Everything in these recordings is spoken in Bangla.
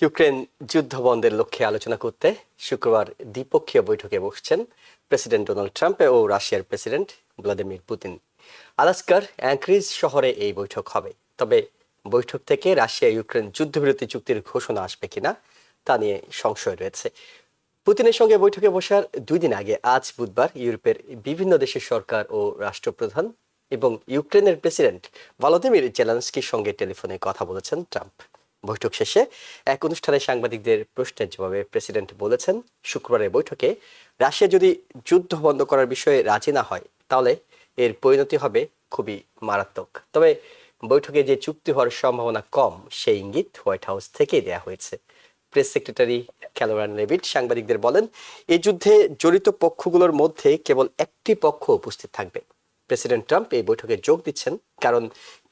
ইউক্রেন যুদ্ধ বন্ধের লক্ষ্যে আলোচনা করতে শুক্রবার দ্বিপক্ষীয় বৈঠকে বসছেন প্রেসিডেন্ট ডোনাল্ড ট্রাম্প ও রাশিয়ার প্রেসিডেন্ট ভ্লাদিমির পুতিন। আলাস্কার অ্যাঙ্করিজ শহরে এই বৈঠক হবে। তবে বৈঠক থেকে রাশিয়া ইউক্রেন যুদ্ধবিরতি চুক্তির ঘোষণা আসবে কিনা তা নিয়ে সংশয় রয়েছে। পুতিনের সঙ্গে বৈঠকে বসার 2 দিন আগে আজ বুধবার ইউরোপের বিভিন্ন দেশের সরকার ও রাষ্ট্রপ্রধান এবং ইউক্রেনের প্রেসিডেন্ট ভলোদিমির জেলেনস্কির সঙ্গে টেলিফোনে কথা বলেছেন ট্রাম্প। বৈঠক শেষে এক অনুষ্ঠানে সাংবাদিকদের প্রশ্নের জবাবে প্রেসিডেন্ট বলেছেন, শুক্রবারের বৈঠকে রাশিয়া যদি যুদ্ধ বন্ধ করার বিষয়ে রাজি না হয় তাহলে এর পরিণতি হবে খুবই মারাত্মক। তবে বৈঠকে যে চুক্তি হওয়ার সম্ভাবনা কম সেই ইঙ্গিত হোয়াইট হাউস থেকেই দেয়া হয়েছে। প্রেস সেক্রেটারি ক্যালোরান লেভিট সাংবাদিকদের বলেন, এই যুদ্ধে জড়িত পক্ষগুলোর মধ্যে কেবল একটি পক্ষ উপস্থিত থাকবে। প্রেসিডেন্ট ট্রাম্প এই বৈঠকে যোগ দিচ্ছেন কারণ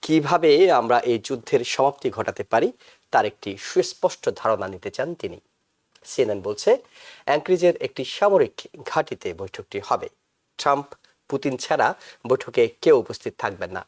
কিভাবে আমরা এই যুদ্ধের সমাপ্তি ঘটাতে পারি তার একটি সুস্পষ্ট ধারণা নিতে চান তিনি। সিএনএন বলছে, অ্যাঙ্করিজের একটি সামরিক ঘাঁটিতে বৈঠকটি হবে। ট্রাম্প পুতিন ছাড়া বৈঠকে কেউ উপস্থিত থাকবেন না।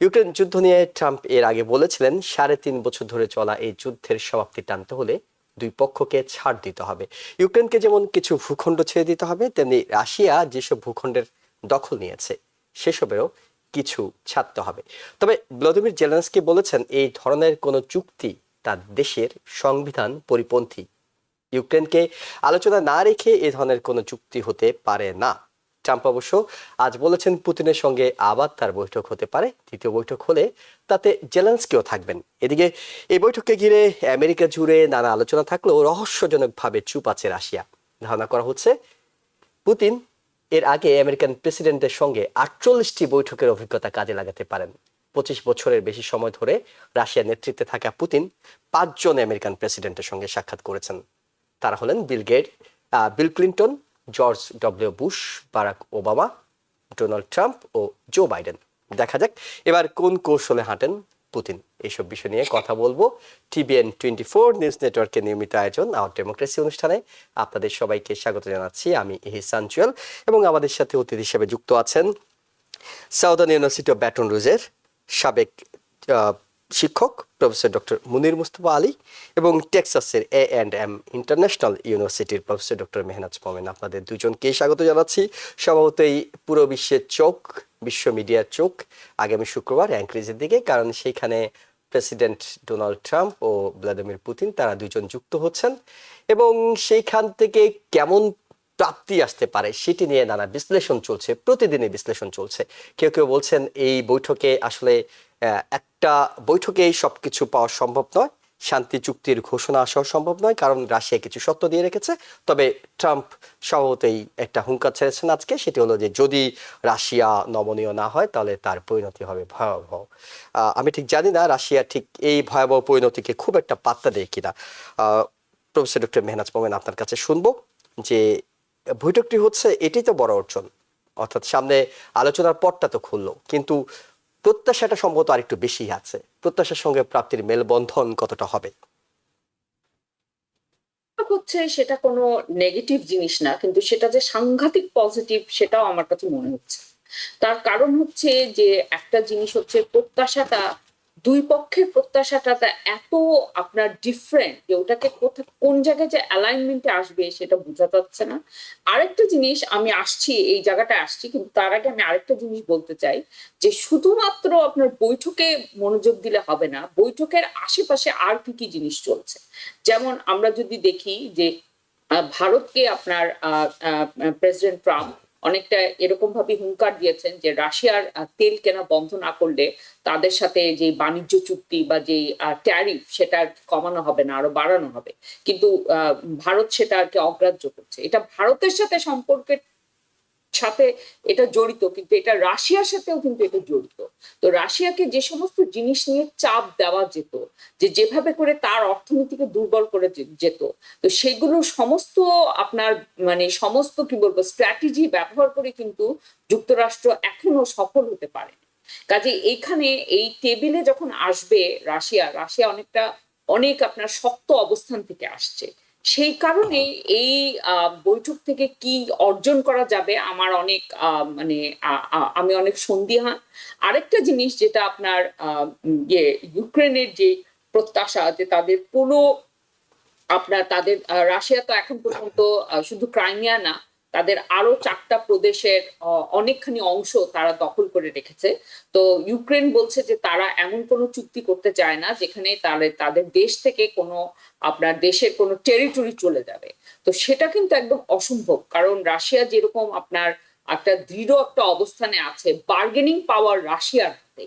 ইউক্রেন যুদ্ধ নিয়ে ট্রাম্প এর আগে বলেছিলেন, 3.5 বছর ধরে চলা এই যুদ্ধের সমাপ্তি টানতে হলে দুই পক্ষকে ছাড় দিতে হবে। ইউক্রেনকে যেমন কিছু ভূখণ্ড ছেড়ে দিতে হবে, তেমনি রাশিয়া যেসব ভূখণ্ডের দখল নিয়েছে সেসবেরও কিছু ছাড়তে হবে। তবে ভ্লাদিমির জেলেনস্কি বলেছেন, এই ধরনের কোনো চুক্তি তার দেশের সংবিধান পরিপন্থী। ইউক্রেনকে আলোচনা না রেখে এ ধরনের কোনো চুক্তি হতে পারে না। ট্রাম্প অবশ্য আজ বলেছেন, পুতিনের সঙ্গে আবার তার বৈঠক হতে পারে। তৃতীয় বৈঠক হলে তাতে জেলেনস্কিও থাকবেন। এদিকে এই বৈঠককে ঘিরে আমেরিকা জুড়ে নানা আলোচনা থাকলেও রহস্যজনকভাবে চুপ আছে রাশিয়া। ধারণা করা হচ্ছে, পুতিন এর আগে আমেরিকান প্রেসিডেন্টের সঙ্গে 48টি বৈঠকের অভিজ্ঞতা কাজে লাগাতে পারেন। 25 বছরের বেশি সময় ধরে রাশিয়ার নেতৃত্বে থাকা পুতিন 5জন আমেরিকান প্রেসিডেন্টের সঙ্গে সাক্ষাৎ করেছেন। তারা হলেন Bill Clinton, George W Bush, Barack Obama, Donald Trump ও জো বাইডেন। দেখা যাক এবার কোন কৌশলে হাঁটেন পুতিন। এইসব বিষয় নিয়ে কথা বলবো টিবিএন 24 নিউজ নেটওয়ার্কের নিয়মিত আয়োজন আওয়ার ডেমোক্রেসি অনুষ্ঠানে। আপনাদের সবাইকে স্বাগত জানাচ্ছি। আমি ইহসান জুয়েল এবং আমাদের সাথে অতিথি হিসেবে যুক্ত আছেন সাউদার্ন ইউনিভার্সিটি অফ ব্যাটন রুজের সাবেক শিক্ষক প্রফেসর ডক্টর মুনির মুস্তফা আলী এবং টেক্সাসের A&M ইন্টারন্যাশনাল ইউনিভার্সিটির প্রফেসর ডক্টর মেহনাজ মোমেন। আপনাদের দুজনকে স্বাগত জানাচ্ছি। স্বভাবতই পুরো বিশ্বের চোখ, বিশ্ব মিডিয়ার চোখ আগামী শুক্রবার অ্যাঙ্করিজের দিকে, কারণ সেইখানে প্রেসিডেন্ট ডোনাল্ড ট্রাম্প ও ভ্লাদিমির পুতিন তারা দুজন যুক্ত হচ্ছেন এবং সেইখান থেকে কেমন প্রাপ্তি আসতে পারে সেটি নিয়ে নানা বিশ্লেষণ চলছে, প্রতিদিনই বিশ্লেষণ চলছে। কেউ কেউ বলছেন এই বৈঠকে আসলে একটা বৈঠকেই সবকিছু পাওয়া সম্ভব নয়, শান্তি চুক্তির ঘোষণা আসা সম্ভব নয়, কারণ রাশিয়া কিছু শর্ত দিয়ে রেখেছে। তবে ট্রাম্প স্বভাবতই একটা হুঙ্কার ছেড়েছেন আজকে, সেটি হলো যে যদি রাশিয়া নমনীয় না হয় তাহলে তার পরিণতি হবে ভয়াবহ। আমি ঠিক জানি না রাশিয়া ঠিক এই ভয়াবহ পরিণতিকে খুব একটা পাত্তা দেয় কিনা। প্রফেসর ডক্টর মেহনাজ মোমেন, আপনার কাছে শুনবো যে বৈঠকটি হচ্ছে, এটাই তো বড় অর্জন। অর্থাৎ সামনে আলোচনার পথটা তো খুললো, কিন্তু প্রত্যাশাটা সম্ভবত আরেকটু বেশি আছে। প্রত্যাশার সঙ্গে প্রাপ্তির মেলবন্ধন কতটা হবে? হচ্ছে সেটা কোনো নেগেটিভ জিনিস না, কিন্তু সেটা যে সাংঘাতিক পজিটিভ সেটাও আমার কাছে মনে হচ্ছে। তার কারণ হচ্ছে যে একটা জিনিস হচ্ছে প্রত্যাশাটা, দুই পক্ষের প্রত্যাশাটা এত আপনার ডিফারেন্ট যে ওটাকে কোন জায়গায় যে অ্যালাইনমেন্টে আসবে সেটা বোঝা যাচ্ছে না। আরেকটা জিনিস, আমি আসছি এই জায়গাটা আসছি, কিন্তু তার আগে আমি আরেকটা জিনিস বলতে চাই যে শুধুমাত্র আপনার বৈঠকে মনোযোগ দিলে হবে না, বৈঠকের আশেপাশে আর কি কি জিনিস চলছে। যেমন আমরা যদি দেখি যে ভারতকে আপনার প্রেসিডেন্ট ট্রাম্প অনেকটা এরকম ভাবে হুঙ্কার দিয়েছেন যে রাশিয়ার তেল কেনা বন্ধ না করলে তাদের সাথে যে বাণিজ্য চুক্তি বা যে ট্যারিফ সেটা কমানো হবে না, আরো বাড়ানো হবে। কিন্তু ভারত সেটা আর কি অগ্রাহ্য করছে। এটা ভারতের সাথে সম্পর্কের সাথে এটা জড়িত, কিন্তু এটা রাশিয়ার সাথেও কিন্তু এটা জড়িত। তো রাশিয়াকে যে সমস্ত জিনিস নিয়ে চাপ দেওয়া যেত, যে যেভাবে করে তার অর্থনীতিকে দুর্বল করে যেত, তো সেগুলো সমস্ত আপনার মানে সমস্ত কি বলবো স্ট্র্যাটেজি ব্যবহার করে কিন্তু যুক্তরাষ্ট্র এখনো সফল হতে পারে। কাজে এইখানে এই টেবিলে যখন আসবে রাশিয়া, রাশিয়া অনেক আপনার শক্ত অবস্থান থেকে আসছে। সেই কারণে এই বৈঠক থেকে কি অর্জন করা যাবে আমার অনেক মানে আমি অনেক সন্দিহান। আরেকটা জিনিস যেটা আপনার ইউক্রেনের যে প্রত্যাশা যে তাদের কোনো আপনার তাদের রাশিয়া তো এখন পর্যন্ত শুধু ক্রাইমিয়া না, তাদের আরো 4টা প্রদেশের অনেকখানি অংশ তারা দখল করে রেখেছে। তো ইউক্রেন বলছে যে তারা এমন কোনো চুক্তি করতে চায় না যেখানে তাদের দেশ থেকে কোনো আপনার দেশের কোনো টেরিটরি চলে যাবে। তো সেটা কিন্তু একদম অসম্ভব, কারণ রাশিয়া যেরকম আপনার একটা দৃঢ় একটা অবস্থানে আছে, বার্গেনিং পাওয়ার রাশিয়ার হাতে।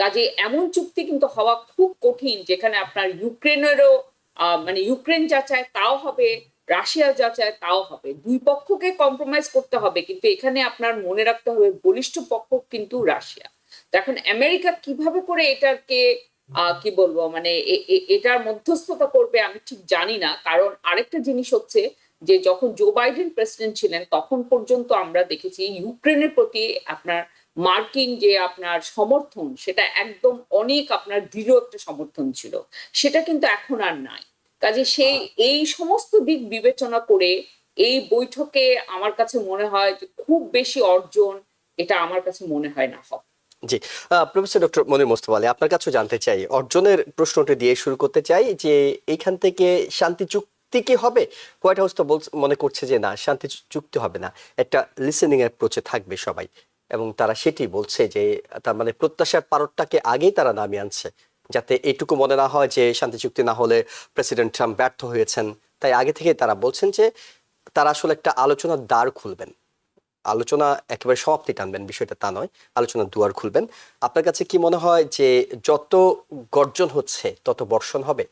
কাজে এমন চুক্তি কিন্তু হওয়া খুব কঠিন যেখানে আপনার ইউক্রেনেরও মানে ইউক্রেন যা চায় তাও হবে, রাশিয়া যা চায় তাও হবে, দুই পক্ষকে কম্প্রোমাইজ করতে হবে। কিন্তু এখানে আপনার মনে রাখতে হবে বলিষ্ঠ পক্ষ কিন্তু রাশিয়া। তো এখন আমেরিকা কিভাবে করে এটাকে কি বলবো মানে এটার মধ্যস্থতা করবে আমি ঠিক জানি না। কারণ আরেকটা জিনিস হচ্ছে যে যখন জো বাইডেন প্রেসিডেন্ট ছিলেন তখন পর্যন্ত আমরা দেখেছি ইউক্রেনের প্রতি আপনার মার্কিন যে আপনার সমর্থন সেটা একদম অনেক আপনার দৃঢ় একটা সমর্থন ছিল, সেটা কিন্তু এখন আর নাই। কাজে সেই এই সমস্ত দিক বিবেচনা করে এই বৈঠকে আমার কাছে মনে হয় যে খুব বেশি অর্জন এটা আমার কাছে মনে হয় না হবে। জি, প্রফেসর ডক্টর মনির মোস্তফা আলী, আপনার কাছেও জানতে চাই, অর্জনের প্রশ্নটি দিয়ে শুরু করতে চাই যে এইখান থেকে শান্তি চুক্তি কি হবে? হোয়াইট হাউস তো মনে করছে যে না, শান্তি চুক্তি হবে না, একটা লিসেনিং অ্যাপ্রোচে থাকবে সবাই, এবং তারা সেটি বলছে যে তার মানে প্রত্যাশার পারদটাকে আগেই তারা নামিয়ে আনছে, যাতে এইটুকু মনে না হয় যে শান্তি চুক্তি না হলে প্রেসিডেন্ট ট্রাম্প ব্যর্থ হয়েছেন। তাই আগে থেকে তারা বলছেন যে তারা আসলে একটা আলোচনার দ্বার খুলবেন, আলোচনা একেবারে সমাপ্তি টানবেন বিষয়টা তা নয়, আলোচনার দুয়ার খুলবেন। আপনার কাছে কি মনে হয় যে যত গর্জন হচ্ছে তত বর্ষণ হবে?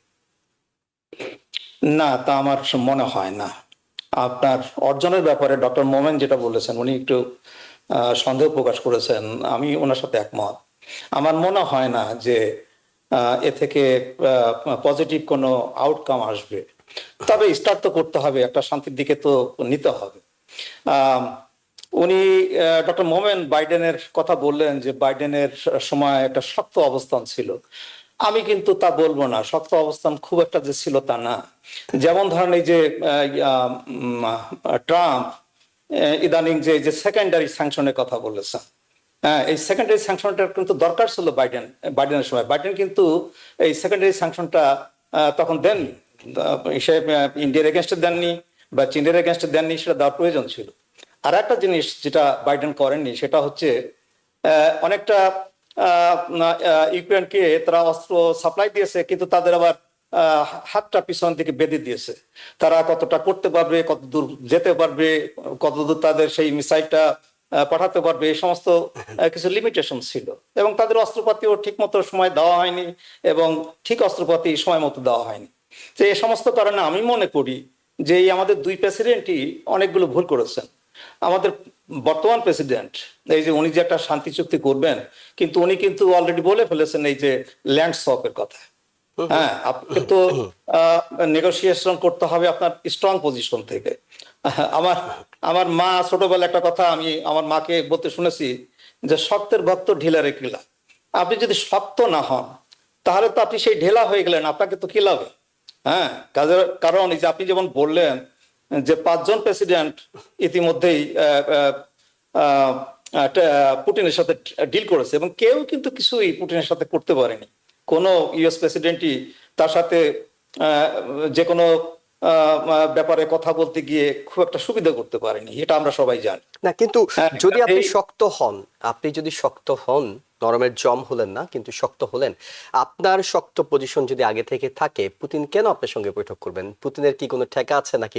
না, তা আমার মনে হয় না। আপনার অর্জনের ব্যাপারে ডক্টর মোমেন যেটা বলেছেন, উনি একটু সন্দেহ প্রকাশ করেছেন, আমি ওনার সাথে একমত। আমার মনে হয় না যে এ থেকে পজিটিভ কোনো আউটকাম আসবে। তবে স্টার্ট তো করতে হবে, একটা শান্তির দিকে তো নিতে হবে। আহ, উনি ডক্টর মোমেন বাইডেনের কথা বললেন যে বাইডেনের সময় একটা শক্ত অবস্থান ছিল। আমি কিন্তু তা বলবো না, শক্ত অবস্থান খুব একটা যে ছিল তা না। যেমন ধরেন এই যে ট্রাম্প ইদানিং যে সেকেন্ডারি স্যাংশনের কথা বলেছেন, হ্যাঁ, এই সেকেন্ডারি স্যাংশনটা কিন্তু দরকার ছিল বাইডেনের সময়। বাইডেন কিন্তু এই সেকেন্ডারি স্যাংশনটা তখন দেননি, সে ইন্ডিয়ার এগেনস্টে দেননি বা চীনের এগেনস্টে দেননি, সেটা দেওয়ার প্রয়োজন ছিল। আর একটা জিনিস যেটা বাইডেন করেননি সেটা হচ্ছে অনেকটা ইউক্রেনকে তারা অস্ত্র সাপ্লাই দিয়েছে, কিন্তু তাদের আবার হাতটা পিছন থেকে বেঁধে দিয়েছে। তারা কতটা করতে পারবে, কত দূর যেতে পারবে, কতদূর তাদের সেই মিসাইলটা পাঠাতে পারবে, এই সমস্ত কিছু লিমিটেশন ছিল। এবং তাদের অস্ত্রপাতিও ঠিক মতো সময় দেওয়া হয়নি, এবং ঠিক অস্ত্রপাতি সময় মতো দেওয়া হয়নি। তো এই সমস্ত কারণে আমি মনে করি যে এই আমাদের দুই প্রেসিডেন্টই অনেকগুলো ভুল করেছেন। আমাদের বর্তমান প্রেসিডেন্ট এই যে উনি যে একটা শান্তি চুক্তি করবেন, কিন্তু উনি কিন্তু অলরেডি বলে ফেলেছেন এই যে ল্যান্ড সোয়াপের কথা। হ্যাঁ, আপনাকে তো নেগোসিয়েশন করতে হবে আপনার স্ট্রং পজিশন থেকে। আমার আমার মা ছোটবেলা একটা কথা আমি আমার মাকে বলতে শুনেছি যে শক্তের ভক্ত ঢিলারে কিলা। আপনি যদি শক্ত না হন তাহলে তো আপনি সেই ঢেলা হয়ে গেলেন, আপনাকে তো কিলাবে। হ্যাঁ, কারণ এই যে আপনি যেমন বললেন যে 5জন প্রেসিডেন্ট ইতিমধ্যেই পুটিনের সাথে ডিল করেছে, এবং কেউ কিন্তু কিছুই পুটিনের সাথে করতে পারেনি। কোনো ইউএস প্রেসিডেন্টই তার সাথে যে কোনো ব্যাপারে কথা বলতে গিয়ে খুব একটা সুবিধা করতে পারেনি, এটা আমরা সবাই জানি। না, কিন্তু যদি আপনি শক্ত হন, আপনি যদি শক্ত হন, নরমের জম হলেন না কিন্তু শক্ত হলেন, আপনার শক্ত পজিশন যদি আগে থেকে থাকে, পুতিন কেন আপনার সঙ্গে বৈঠক করবেন? পুতিনের কি কোনো ঠেকা আছে নাকি?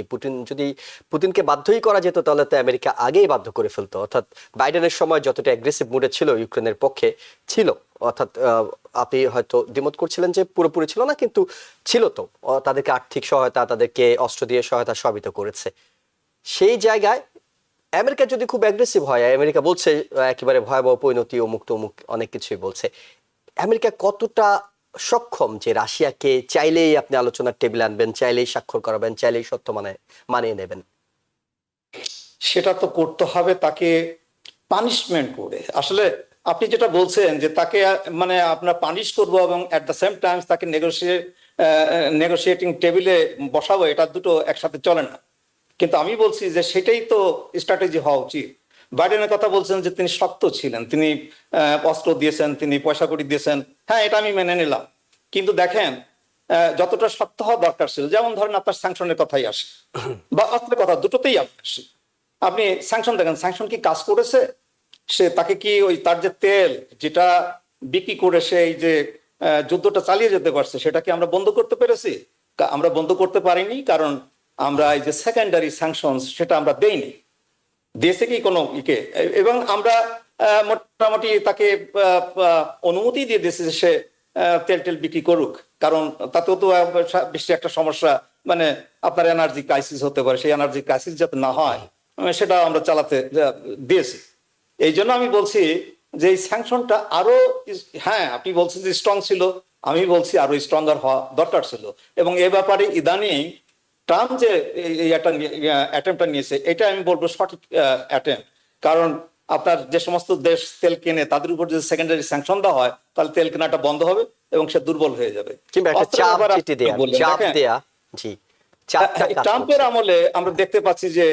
পুতিনকে বাধ্যই করা যেত তাহলে তো আমেরিকা আগেই বাধ্য করে ফেলতো। অর্থাৎ বাইডেনের সময় যতটা অ্যাগ্রেসিভ মুডে ছিল ইউক্রেনের পক্ষে ছিল, অর্থাৎ আপনি হয়তো দ্বিমত করছিলেন যে পুরোপুরি ছিল না, কিন্তু ছিল তো, তাদেরকে আর্থিক সহায়তা, তাদেরকে অস্ত্র দিয়ে সহায়তা সবই তো করেছে। সেই জায়গায় আমেরিকা যদি খুব অ্যাগ্রেসিভ হয়, আমেরিকা বলছে একেবারে ভয়াবহ পরিণতি, অমুক তমুক অনেক কিছুই বলছে, আমেরিকা কতটা সক্ষম যে রাশিয়াকে চাইলেই আপনি আলোচনার টেবিলে আনবেন, চাইলেই স্বাক্ষর করাবেন, চাইলেই সত্য মানিয়ে নেবেন? সেটা তো করতে হবে তাকে পানিশমেন্ট করে। আসলে আপনি যেটা বলছেন যে তাকে মানে আপনার পানিশ করবো এবং অ্যাট দ্য সেম টাইম তাকে নেগোসিয়েটিং টেবিলে বসাবো, এটা দুটো একসাথে চলে না। কিন্তু আমি বলছি যে সেটাই তো স্ট্র্যাটেজি হওয়া উচিত। বাইডেনের কথা বলছেন যে তিনি শক্ত ছিলেন, তিনি অস্ত্র দিয়েছেন, তিনি পয়সা কড়ি দিয়েছেন, হ্যাঁ এটা আমি মেনে নিলাম। কিন্তু দেখেন যতটা শক্ত হওয়া দরকার ছিল, যেমন ধরেন আপনার স্যাংশনের কথাই আসে বা অস্ত্রের কথা, দুটোতেই আসে। আপনি স্যাংশন দেখেন, স্যাংশন কি কাজ করেছে? সে তাকে কি ওই তার যে তেল যেটা বিক্রি করে সে এই যে যুদ্ধটা চালিয়ে যেতে পারছে, সেটা কি আমরা বন্ধ করতে পেরেছি? আমরা বন্ধ করতে পারিনি, কারণ আমরা এই যে সেকেন্ডারি স্যাংশন সেটা আমরা দেইনি। দিয়েছে কি কোনো ইকে? এবং আমরা মোটামুটি তাকে অনুমতি দিয়ে দিয়েছে যে সে তেল টেল বিক্রি করুক, কারণ তাতেও তো বেশি একটা সমস্যা, মানে আপনার এনার্জি ক্রাইসিস হতে পারে, সেই এনার্জি ক্রাইসিস যাতে না হয় সেটা আমরা চালাতে দিয়েছি। এই জন্য আমি বলছি যে এই স্যাংশনটা আরো, হ্যাঁ আপনি বলছেন যে স্ট্রং ছিল, আমি বলছি আরো স্ট্রঙ্গার হওয়া দরকার ছিল। এবং এ ব্যাপারে ইদানিং ট্রাম্প যে এই একটা অ্যাটেম্পটা নিয়েছে, এটা আমি বলবো সঠিক অ্যাটেম্প। কারণ আপনার যে সমস্ত দেশ তেল কেনে তাদের উপর যদি সেকেন্ডারি স্যাংশন দেওয়া হয়, তাহলে তেল কেনাটা বন্ধ হবে এবং সে দুর্বল হয়ে যাবে। কিংবা একটা অস্ত্রের চাপ ব্যাপারে চিঠি দেয়া, বললেন, চাপ দেখেন, দেয়া, জি, চাপটা কাজ ট্রাম্পের করছে। আমলে আমরা দেখতে পাচ্ছি যে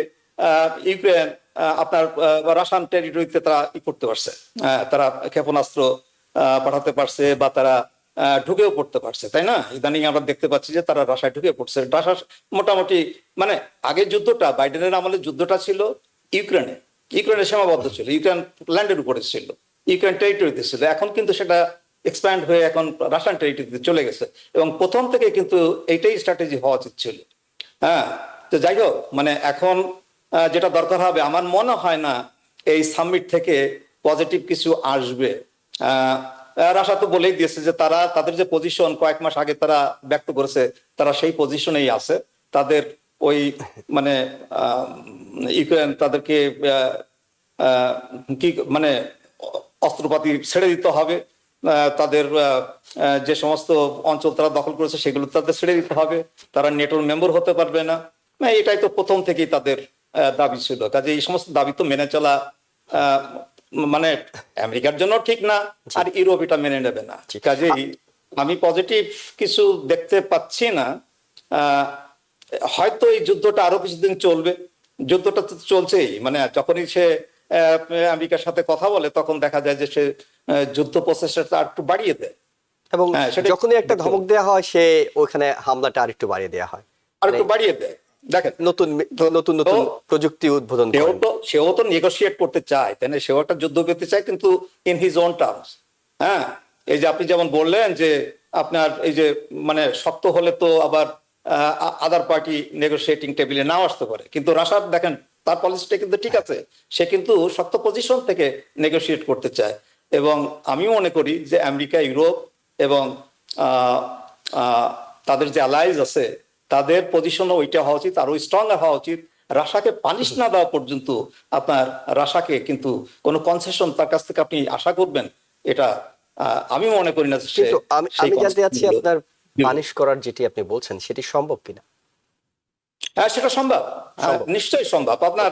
ইউক্রেন আপনার রাশিয়ান টেরিটরিতে তারা ই করতে পারছে, তারা ক্ষেপণাস্ত্র পাঠাতে পারছে বা তারা ঢুকেও পড়তে পারছে, তাই না? ইদানিং আমরা দেখতে পাচ্ছি যে তারা রাশিয়ায় ঢুকে পড়ছে। রাশিয়া মোটামুটি, মানে আগের যুদ্ধটা, বাইডেনের আমলে যুদ্ধটা ছিল ইউক্রেনে, ইউক্রেনের সীমাবদ্ধ ছিল, ইউক্রেন ল্যান্ডের উপরে ছিল, ইউক্রেন টেরিটরিতে ছিল। এখন কিন্তু সেটা এক্সপ্যান্ড হয়ে এখন রাশিয়ান টেরিটরিতে চলে গেছে, এবং প্রথম থেকে কিন্তু এইটাই স্ট্র্যাটেজি হওয়া উচিত ছিল। হ্যাঁ, তো যাই হোক, মানে এখন যেটা দরকার হবে, আমার মনে হয় না এই সামিট থেকে পজিটিভ কিছু আসবে। রাশিয়া তো বলেই দিয়েছে যে তারা তাদের যে পজিশন কয়েক মাস আগে তারা ব্যক্ত করেছে, তারা সেই পজিশনেই আছে। তাদের ওই মানে ইউক্রেন তাদেরকে কি মানে অস্ত্রপাতি ছেড়ে দিতে হবে, তাদের যে সমস্ত অঞ্চল তারা দখল করেছে সেগুলো তাদের ছেড়ে দিতে হবে, তারা নেটোর মেম্বার হতে পারবে না। এটাই তো প্রথম থেকেই তাদের দাবি ছিল। কাজে এই সমস্ত দাবি তো মেনে চলা মানে আমেরিকার জন্য ঠিক না, আর ইউরোপ এটা মেনে নেবে না। কাজেই আমি পজিটিভ কিছু দেখতে পাচ্ছি না। হয়তো এই যুদ্ধটা আরো কিছুদিন চলবে, যুদ্ধটা তো চলছেই, মানে যখনই সে আমেরিকার সাথে কথা বলে তখন দেখা যায় যে সে যুদ্ধ প্রচেষ্টাটা একটু বাড়িয়ে দেয়, এবং সেটা যখনই একটা ধমক দেওয়া হয় সে ওখানে হামলাটা আরেকটু বাড়িয়ে দেওয়া হয়, আর একটু বাড়িয়ে দেয়। দেখেন, নতুন নতুন নতুন প্রযুক্তি উদ্বোধন করেন। সেও তো নেগোশিয়েট করতে চায়, তাই না? সেও একটা যুদ্ধ করতে চায়, কিন্তু ইন হিজ ওন টার্মস। হ্যাঁ, এই যে আপনি যেমন বললেন যে আপনার এই যে মানে শক্ত হলে তো আবার আদার পার্টি নেগোশিয়েটিং টেবিলে নাও আসতে পারে, কিন্তু রাশিয়া দেখেন তার পলিসিটা কিন্তু ঠিক আছে, সে কিন্তু শক্ত পজিশন থেকে নেগোশিয়েট করতে চায়। এবং আমি মনে করি যে আমেরিকা, ইউরোপ এবং তাদের যে অ্যালাইজ আছে তাদের পজিশনও ওইটা হওয়া উচিত, আরো স্ট্রঙ্গার হওয়া উচিত। রাশিয়াকে পানিশ না দেওয়া পর্যন্ত আপনার রাশিয়াকে কিন্তু কোনো কনসেশন তার কাছ থেকে আপনি আশা করবেন, এটা আমি মনে করি না। কিন্তু আমি জানতে চাচ্ছি আপনার পানিশ করার যেটি আপনি বলছেন সেটি সম্ভব কিনা? হ্যাঁ, সেটা সম্ভব, নিশ্চয়ই সম্ভব। আপনার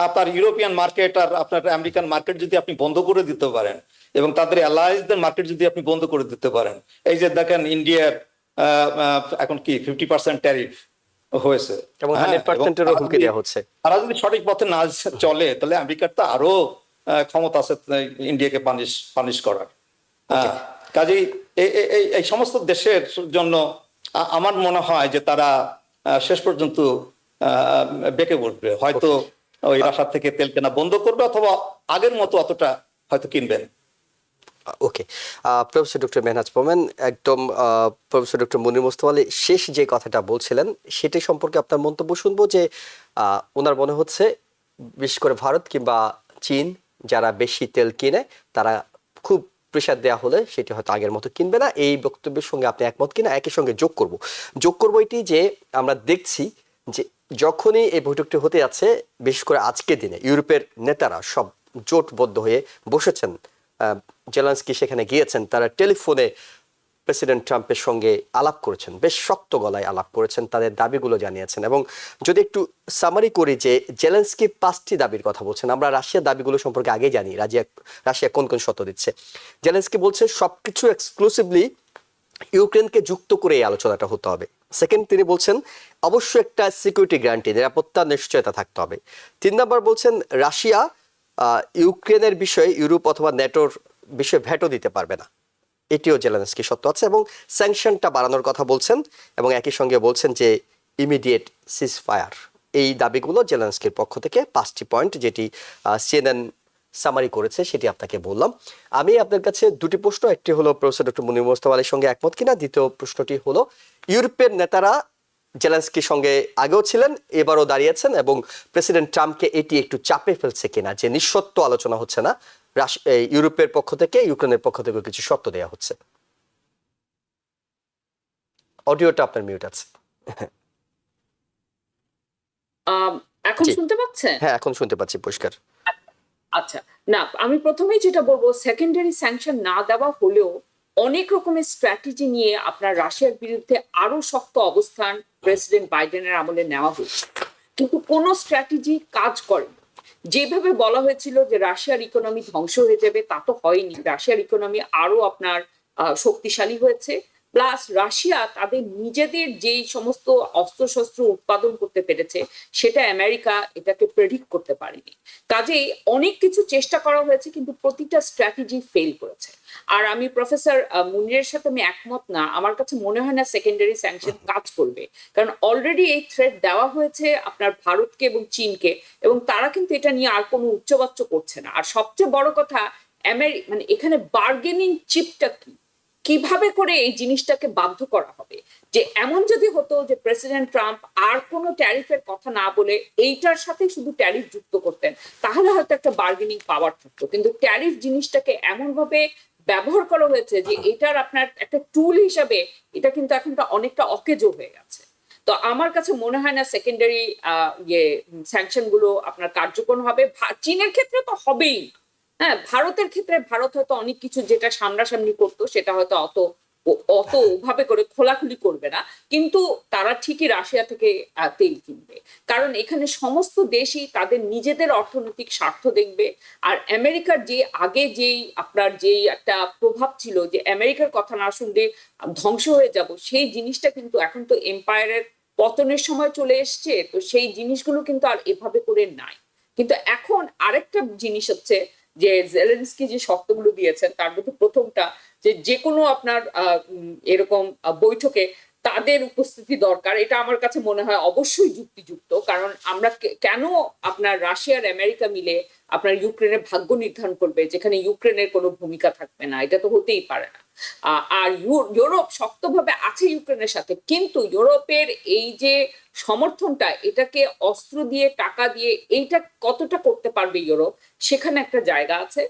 আপনার ইউরোপিয়ান মার্কেট আর আপনার আমেরিকান মার্কেট যদি আপনি বন্ধ করে দিতে পারেন এবং তাদের অ্যালায়েন্সদের মার্কেট যদি আপনি বন্ধ করে দিতে পারেন, এই যে দেখেন ইন্ডিয়ার এখন কি 50% ট্যারিফ হয়েছে এবং 100%-এরও হুমকি দেওয়া হচ্ছে। তারা যদি সঠিক পথে না চলে তাহলে আমেরিকার তো আরো ক্ষমতা আছে ইন্ডিয়াকে পানিশ করার। কাজেই এই সমস্ত দেশের জন্য আমার মনে হয় যে তারা শেষ পর্যন্ত বেঁকে বসবে, হয়তো ওই রাশিয়া থেকে তেল কেনা বন্ধ করবে অথবা আগের মতো অতটা হয়তো কিনবেন। ওকে, প্রফেসর ডক্টর মেহনাজ মোমেন, একদম প্রফেসর ডক্টর মুনির মুস্তফা আলী শেষ যে কথাটা বলছিলেন সেটি সম্পর্কে আপনার মন্তব্য শুনবো, যে ওনার মনে হচ্ছে বিশেষ করে ভারত কিংবা চীন যারা বেশি তেল কিনে তারা খুব প্রেশার দেওয়া হলে সেটি হয়তো আগের মতো কিনবে না। এই বক্তব্যের সঙ্গে আপনি একমত কিনা? একই সঙ্গে যোগ করব এটি যে আমরা দেখছি যে যখনই এই বৈঠকটি হতে যাচ্ছে, বিশেষ করে আজকের দিনে ইউরোপের নেতারা সব জোটবদ্ধ হয়ে বসেছেন, জেলেনস্কি সেখানে গিয়েছেন, তারা টেলিফোনে প্রেসিডেন্ট ট্রাম্পের সঙ্গে আলাপ করেছেন, বেশ শক্ত গলায় আলাপ করেছেন, তাদের দাবিগুলো জানিয়েছেন। এবং যদি একটু সামারি করি যে জেলেনস্কি 5টি দাবির কথা বলছেন, আমরা রাশিয়ার দাবিগুলো সম্পর্কে আগে জানি, রাশিয়া কোন কোন শর্ত দিচ্ছে। জেলেনস্কি বলছে সবকিছু এক্সক্লুসিভলি ইউক্রেনকে যুক্ত করে এই আলোচনাটা হতে হবে। সেকেন্ড, তিনি বলছেন অবশ্যই একটা সিকিউরিটি গ্যারান্টি, নিরাপত্তা নিশ্চয়তা থাকতে হবে। 3 নম্বর বলছেন রাশিয়া ইউক্রেনের বিষয়ে ইউরোপ অথবা নেটোর বিষয়ে ভেটো দিতে পারবে না। এটিও জেলেনস্কি সত্য আছে, এবং স্যাংশনটা বাড়ানোর কথা বলছেন, এবং একই সঙ্গে বলছেন যে ইমিডিয়েট সিজ ফায়ার। এই দাবিগুলো জেলেনস্কির পক্ষ থেকে 5টি পয়েন্ট, যেটি সিএনএন সামারি করেছে, সেটি আপনাকে বললাম। আমি আপনার কাছে দুটি প্রশ্ন, একটি হলো প্রফেসর ডক্টর মুনির মোস্তফা আলীর সঙ্গে একমত কিনা, দ্বিতীয় প্রশ্নটি হলো ইউরোপের নেতারা জেলেনস্কির সঙ্গে আগেও ছিলেন, এবারও দাঁড়িয়েছেন, এবং প্রেসিডেন্ট ট্রাম্পকে এটি একটু চাপে ফেলছে কিনা, যে নিঃশর্ত আলোচনা হচ্ছে না, ইউরোপের পক্ষ থেকে ইউক্রেনের পক্ষ থেকে কিছু শর্ত দেওয়া হচ্ছে। অডিওটা আপনার মিউট আছে। এখন জি। শুনতে পাচ্ছেন? হ্যাঁ, এখন শুনতে পাচ্ছি পরিষ্কার। আচ্ছা, না আমি প্রথমেই যেটা বলবো, সেকেন্ডারি স্যাংশন না দেওয়া হলেও অনেক রকমের স্ট্র্যাটেজি নিয়ে আপনার রাশিয়ার বিরুদ্ধে আরো শক্ত অবস্থান প্রেসিডেন্ট বাইডেনের আমলে নেওয়া হয়েছে, কিন্তু কোনো স্ট্র্যাটেজি কাজ করে না। যেভাবে বলা হয়েছিল যে রাশিয়ার ইকোনমি ধ্বংস হয়ে যাবে, তা তো হয়নি। রাশিয়ার ইকোনমি আরো আপনার শক্তিশালী হয়েছে, প্লাস রাশিয়া তাদের নিজেদের যেই সমস্ত অস্ত্রশস্ত্র উৎপাদন করতে পেরেছে, সেটা আমেরিকা এটাকে প্রেডিক্ট করতে পারেনি। কাজেই অনেক কিছু চেষ্টা করা হয়েছে, কিন্তু প্রতিটা স্ট্র্যাটেজি ফেল করেছে। আর আমি প্রফেসর মুনিরের সাথে আমি একমত না, আমার কাছে মনে হয় না সেকেন্ডারি স্যাংশন কাজ করবে, কারণ অলরেডি এই থ্রেট দেওয়া হয়েছে আপনার ভারতকে এবং চীনকে, এবং তারা কিন্তু এটা নিয়ে আর কোনো উচ্চবাচ্য করছে না। আর সবচেয়ে বড় কথা, মানে এখানে বার্গেনিং চিপটা কি, কিভাবে করে এই জিনিসটাকে বাধ্য করা হবে। যে এমন যদি হতো যে প্রেসিডেন্ট ট্রাম্প আর কোনো ট্যারিফের কথা না বলে এইটার সাথে শুধু ট্যারিফ যুক্ত করতেন, তাহলে হয়তো একটা বার্গেনিং পাওয়ার থাকতো। কিন্তু ট্যারিফ জিনিসটাকে এমন ভাবে ব্যবহার করা হয়েছে যে এটার আপনার একটা টুল হিসাবে এটা কিন্তু এখন অনেকটা অকেজো হয়ে গেছে। তো আমার কাছে মনে হয় না সেকেন্ডারি স্যাংশন গুলো আপনার কার্যকর হবে। চীনের ক্ষেত্রে তো হবেই না। হ্যাঁ, ভারতের ক্ষেত্রে ভারত হয়তো অনেক কিছু যেটা সামনাসামনি করতো সেটা হয়তো অত ওভাবে করে খোলাখুলি করবে না, কিন্তু তারা ঠিকই রাশিয়া থেকে তেল কিনবে, কারণ এখানে সমস্ত দেশই তাদের নিজেদের অর্থনৈতিক স্বার্থ দেখবে। আর আমেরিকার যে আগে যেই আপনার যেই একটা প্রভাব ছিল যে আমেরিকার কথা না শুনলে ধ্বংস হয়ে যাব, সেই জিনিসটা কিন্তু এখন তো এম্পায়ারের পতনের সময় চলে এসছে, তো সেই জিনিসগুলো কিন্তু আর এভাবে করে নাই। কিন্তু এখন আরেকটা জিনিস হচ্ছে যে জেলেনস্কি যে শর্তগুলো দিয়েছেন তার মধ্যে প্রথমটা যে কোনো আপনার এরকম বৈঠকে তাদের উপস্থিতি দরকার, এটা আমার কাছে মনে হয় অবশ্যই যুক্তিযুক্ত। কারণ আমরা কেন আপনার রাশিয়ার আমেরিকা মিলে আপনার ইউক্রেনের ভাগ্য নির্ধারণ করবে যেখানে ইউক্রেনের কোনো ভূমিকা থাকবে না, এটা তো হতেই পারে না। আর ইউরোপ শক্তভাবে আছে ইউক্রেনের সাথে, কিন্তু ইউরোপের এই যে সমর্থনটা, এটাকে অস্ত্র দিয়ে টাকা দিয়ে এইটা কতটা করতে পারবে ইউরোপ, সেখানে একটা জায়গা আছে।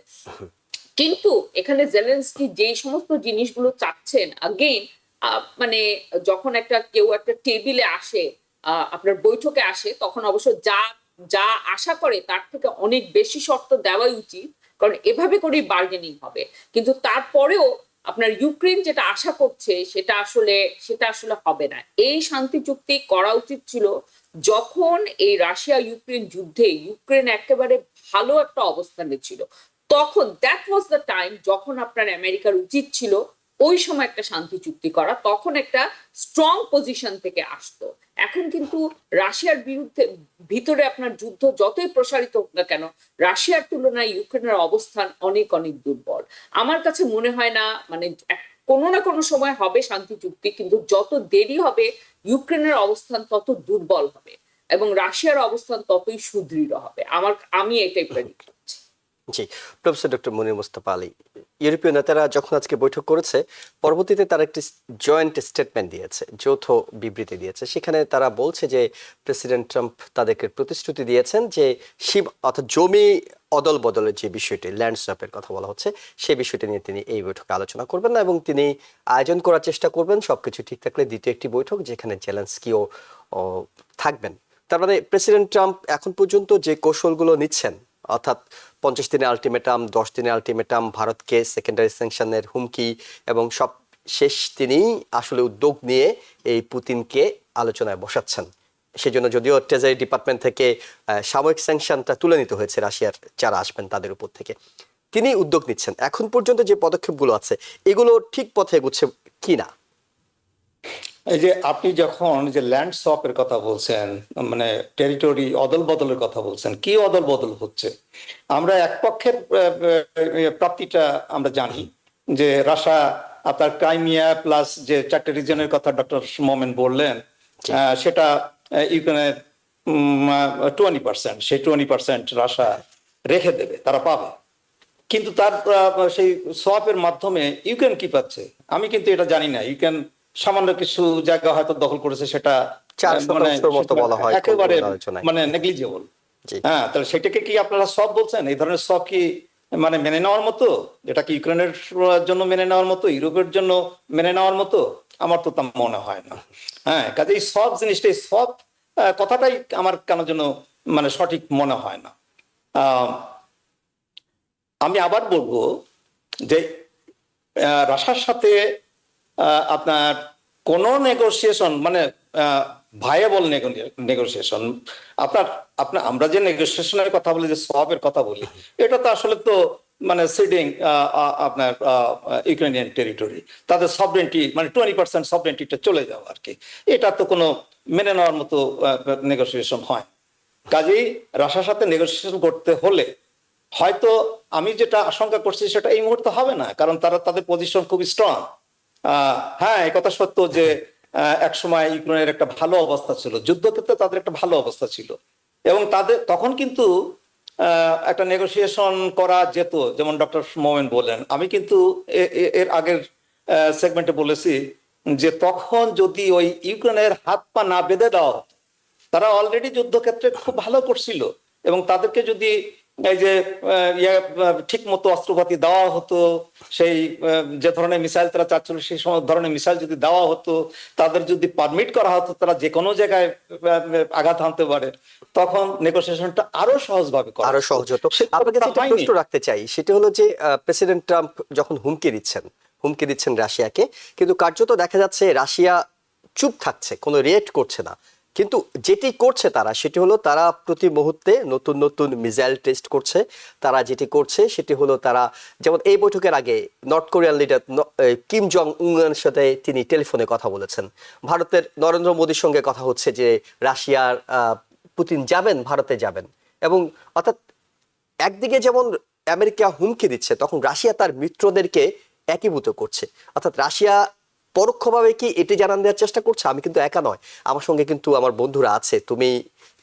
কিন্তু এখানে জেলেনস্কি যে সমস্ত জিনিসগুলো চাচ্ছেন, আগেইন মানে যখন কেউ একটা টেবিলে আসে, আপনার বৈঠকে আসে, তখন অবশ্য যা যা আশা করে তার থেকে অনেক বেশি শর্ত দেওয়াই উচিত, কারণ এভাবে করেই বার্গেনিং হবে। কিন্তু তারপরেও আপনার ইউক্রেন যেটা আশা করছে সেটা আসলে হবে না। এই শান্তি চুক্তি করা উচিত ছিল যখন এই রাশিয়া ইউক্রেন যুদ্ধে ইউক্রেন একেবারে ভালো একটা অবস্থানে ছিল, তখন দ্যাট ওয়াজ দ্য টাইম যখন আপনার আমেরিকার উচিত ছিল ওই সময় একটা শান্তি চুক্তি করা, তখন একটা স্ট্রং পজিশন থেকে আসতো। এখন কিন্তু রাশিয়ার ভিতরে আপনার যুদ্ধ যতই প্রসারিত হোক না কেন, রাশিয়ার তুলনায় ইউক্রেনের অবস্থান অনেক অনেক দুর্বল। আমার কাছে মনে হয় না, মানে কোনো না কোনো সময় হবে শান্তি চুক্তি, কিন্তু যত দেরি হবে ইউক্রেনের অবস্থান তত দুর্বল হবে এবং রাশিয়ার অবস্থান ততই সুদৃঢ় হবে। আমি এটাই প্রেডিক্ট করছি। জি, প্রফেসর ডক্টর মুনির মোস্তফা আলী, ইউরোপীয় নেতারা যখন আজকে বৈঠক করেছে, পরবর্তীতে তারা একটি জয়েন্ট স্টেটমেন্ট দিয়েছে, যৌথ বিবৃতি দিয়েছে। সেখানে তারা বলছে যে প্রেসিডেন্ট ট্রাম্প তাদেরকে প্রতিশ্রুতি দিয়েছেন যে অর্থাৎ জমি অদল বদলের যে বিষয়টি, ল্যান্ড সোয়াপের কথা বলা হচ্ছে, সেই বিষয়টি নিয়ে তিনি এই বৈঠকে আলোচনা করবেন না, এবং তিনি আয়োজন করার চেষ্টা করবেন সবকিছু ঠিক থাকলে দ্বিতীয় একটি বৈঠক যেখানে জেলেনস্কিও থাকবেন। তার মানে প্রেসিডেন্ট ট্রাম্প এখন পর্যন্ত যে কৌশলগুলো নিচ্ছেন, অর্থাৎ 50 দিনের আলটিমেটাম, 10 দিনের আলটিমেটাম, ভারতকে সেকেন্ডারি স্যাংশনের হুমকি, এবং সব শেষ তিনি আসলে উদ্যোগ নিয়ে এই পুতিনকে আলোচনায় বসাচ্ছেন। সেজন্য যদিও ট্রেজারি ডিপার্টমেন্ট থেকে সাময়িক স্যাংশনটা তুলে নিতে হয়েছে রাশিয়ার যারা আসবেন তাদের উপর থেকে, তিনি উদ্যোগ নিচ্ছেন। এখন পর্যন্ত যে পদক্ষেপগুলো আছে এগুলো ঠিক পথে এগুচ্ছে কিনা? এই যে আপনি যখন যে ল্যান্ড সোয়াপের কথা বলছেন, মানে টেরিটরি অদল বদলের কথা বলছেন, কি অদল বদল হচ্ছে? আমরা এক পক্ষের প্রাপ্তিটা আমরা জানি যে রাশিয়া আপনার ক্রাইমিয়া প্লাস যে 4টে রিজনের কথা ডক্টর মোমেন বললেন, সেটা ইউক্রেনের 20%, সেই 20% রাশিয়া রেখে দেবে, তারা পাবে। কিন্তু তার সেই সোয়াপের মাধ্যমে ইউক্রেন কি পাচ্ছে আমি কিন্তু এটা জানি না। ইউক্রেন সামান্য কিছু জায়গা হয়তো দখল করেছে, সেটা 4% মতো বলা হয় একেবারে আলোচনায়। নেগলিজেবল। জি। হ্যাঁ, তাহলে সেটাকে কি আপনারা সব বলছেন? এই ধরনের সব কি মেনে নেওয়ার মতো? এটা কি ইউক্রেনের জন্য মেনে নেওয়ার মতো, ইউরোপের জন্য মেনে নেওয়ার মতো? আমার তো তা মনে হয় না। হ্যাঁ, কাজে সব জিনিসটাই সব কথাটাই আমার কেন যেন সঠিক মনে হয় না। আমি আবার বলবো যে রাশিয়ার সাথে আপনার কোন নেগোসিয়েশন ভায়াবল নেগোসিয়েশন, আপনার আপনার আমরা যে নেগোসিয়েশনের কথা বলি, যে সওয়াবের কথা বলি, এটা তো আসলে তো সিডিং আপনার ইউক্রেনিয়ান টেরিটরি, তাদের সভরেন্টি 20% সভরেন্টিটা চলে যাওয়া আর কি। এটা তো কোনো মেনে নেওয়ার মতো নেগোসিয়েশন হয়। কাজেই রাশিয়ার সাথে নেগোসিয়েশন করতে হলে হয়তো আমি যেটা আশঙ্কা করছি সেটা এই মুহূর্তে হবে না, কারণ তাদের পজিশন খুব স্ট্রং। হ্যাঁ, এই কথা সত্য যে একসময় ইউক্রেনের একটা ভালো অবস্থা ছিল, যুদ্ধক্ষেত্রে তাদের একটা ভালো অবস্থা ছিল, এবং তাদের তখন কিন্তু একটা নেগোসিয়েশন করা যেত, যেমন ডক্টর মোমেন বলেন। আমি কিন্তু এর আগের সেগমেন্টে বলেছি যে তখন যদি ওই ইউক্রেনের হাত পা না বেঁধে দেওয়া হতো, তারা অলরেডি যুদ্ধক্ষেত্রে খুব ভালো করছিল, এবং তাদেরকে যদি এই যে ঠিক মতো অস্ত্রপাতি দেওয়া হতো, সেই যে ধরনের মিসাইল তারা চাচ্ছিল সেই সময় ধরনের মিসাইল যদি দেওয়া হতো, তাদের যদি পারমিট করা হতো তারা যে কোনো জায়গায় আঘাত হানতে পারে, তখন নেগোসিয়েশনটা আরো সহজভাবে করা আরো সহজ হতো। আপনার কাছে একটা প্রশ্ন রাখতে চাই, সেটা হলো যে প্রেসিডেন্ট ট্রাম্প যখন হুমকি দিচ্ছেন রাশিয়াকে, কিন্তু কার্যত দেখা যাচ্ছে রাশিয়া চুপ থাকছে, কোনো রিয়েক্ট করছে না। কিন্তু যেটি করছে তারা, সেটি হলো তারা প্রতি মুহূর্তে নতুন নতুন মিসাইল টেস্ট করছে। তারা যেটি করছে সেটি হলো তারা, যেমন এই বৈঠকের আগে North Korean leader Kim Jong উনের সাথে তিনি টেলিফোনে কথা বলেছেন। ভারতের নরেন্দ্র মোদীর সঙ্গে কথা হচ্ছে যে রাশিয়ার পুতিন যাবেন, ভারতে যাবেন। এবং অর্থাৎ একদিকে যেমন আমেরিকা হুমকি দিচ্ছে, তখন রাশিয়া তার মিত্রদেরকে একীভূত করছে। অর্থাৎ রাশিয়া পরোক্ষভাবে কি এটি জানান দেওয়ার চেষ্টা করছে, আমি কিন্তু একা নয়, আমার সঙ্গে কিন্তু আমার বন্ধুরা আছে, তুমি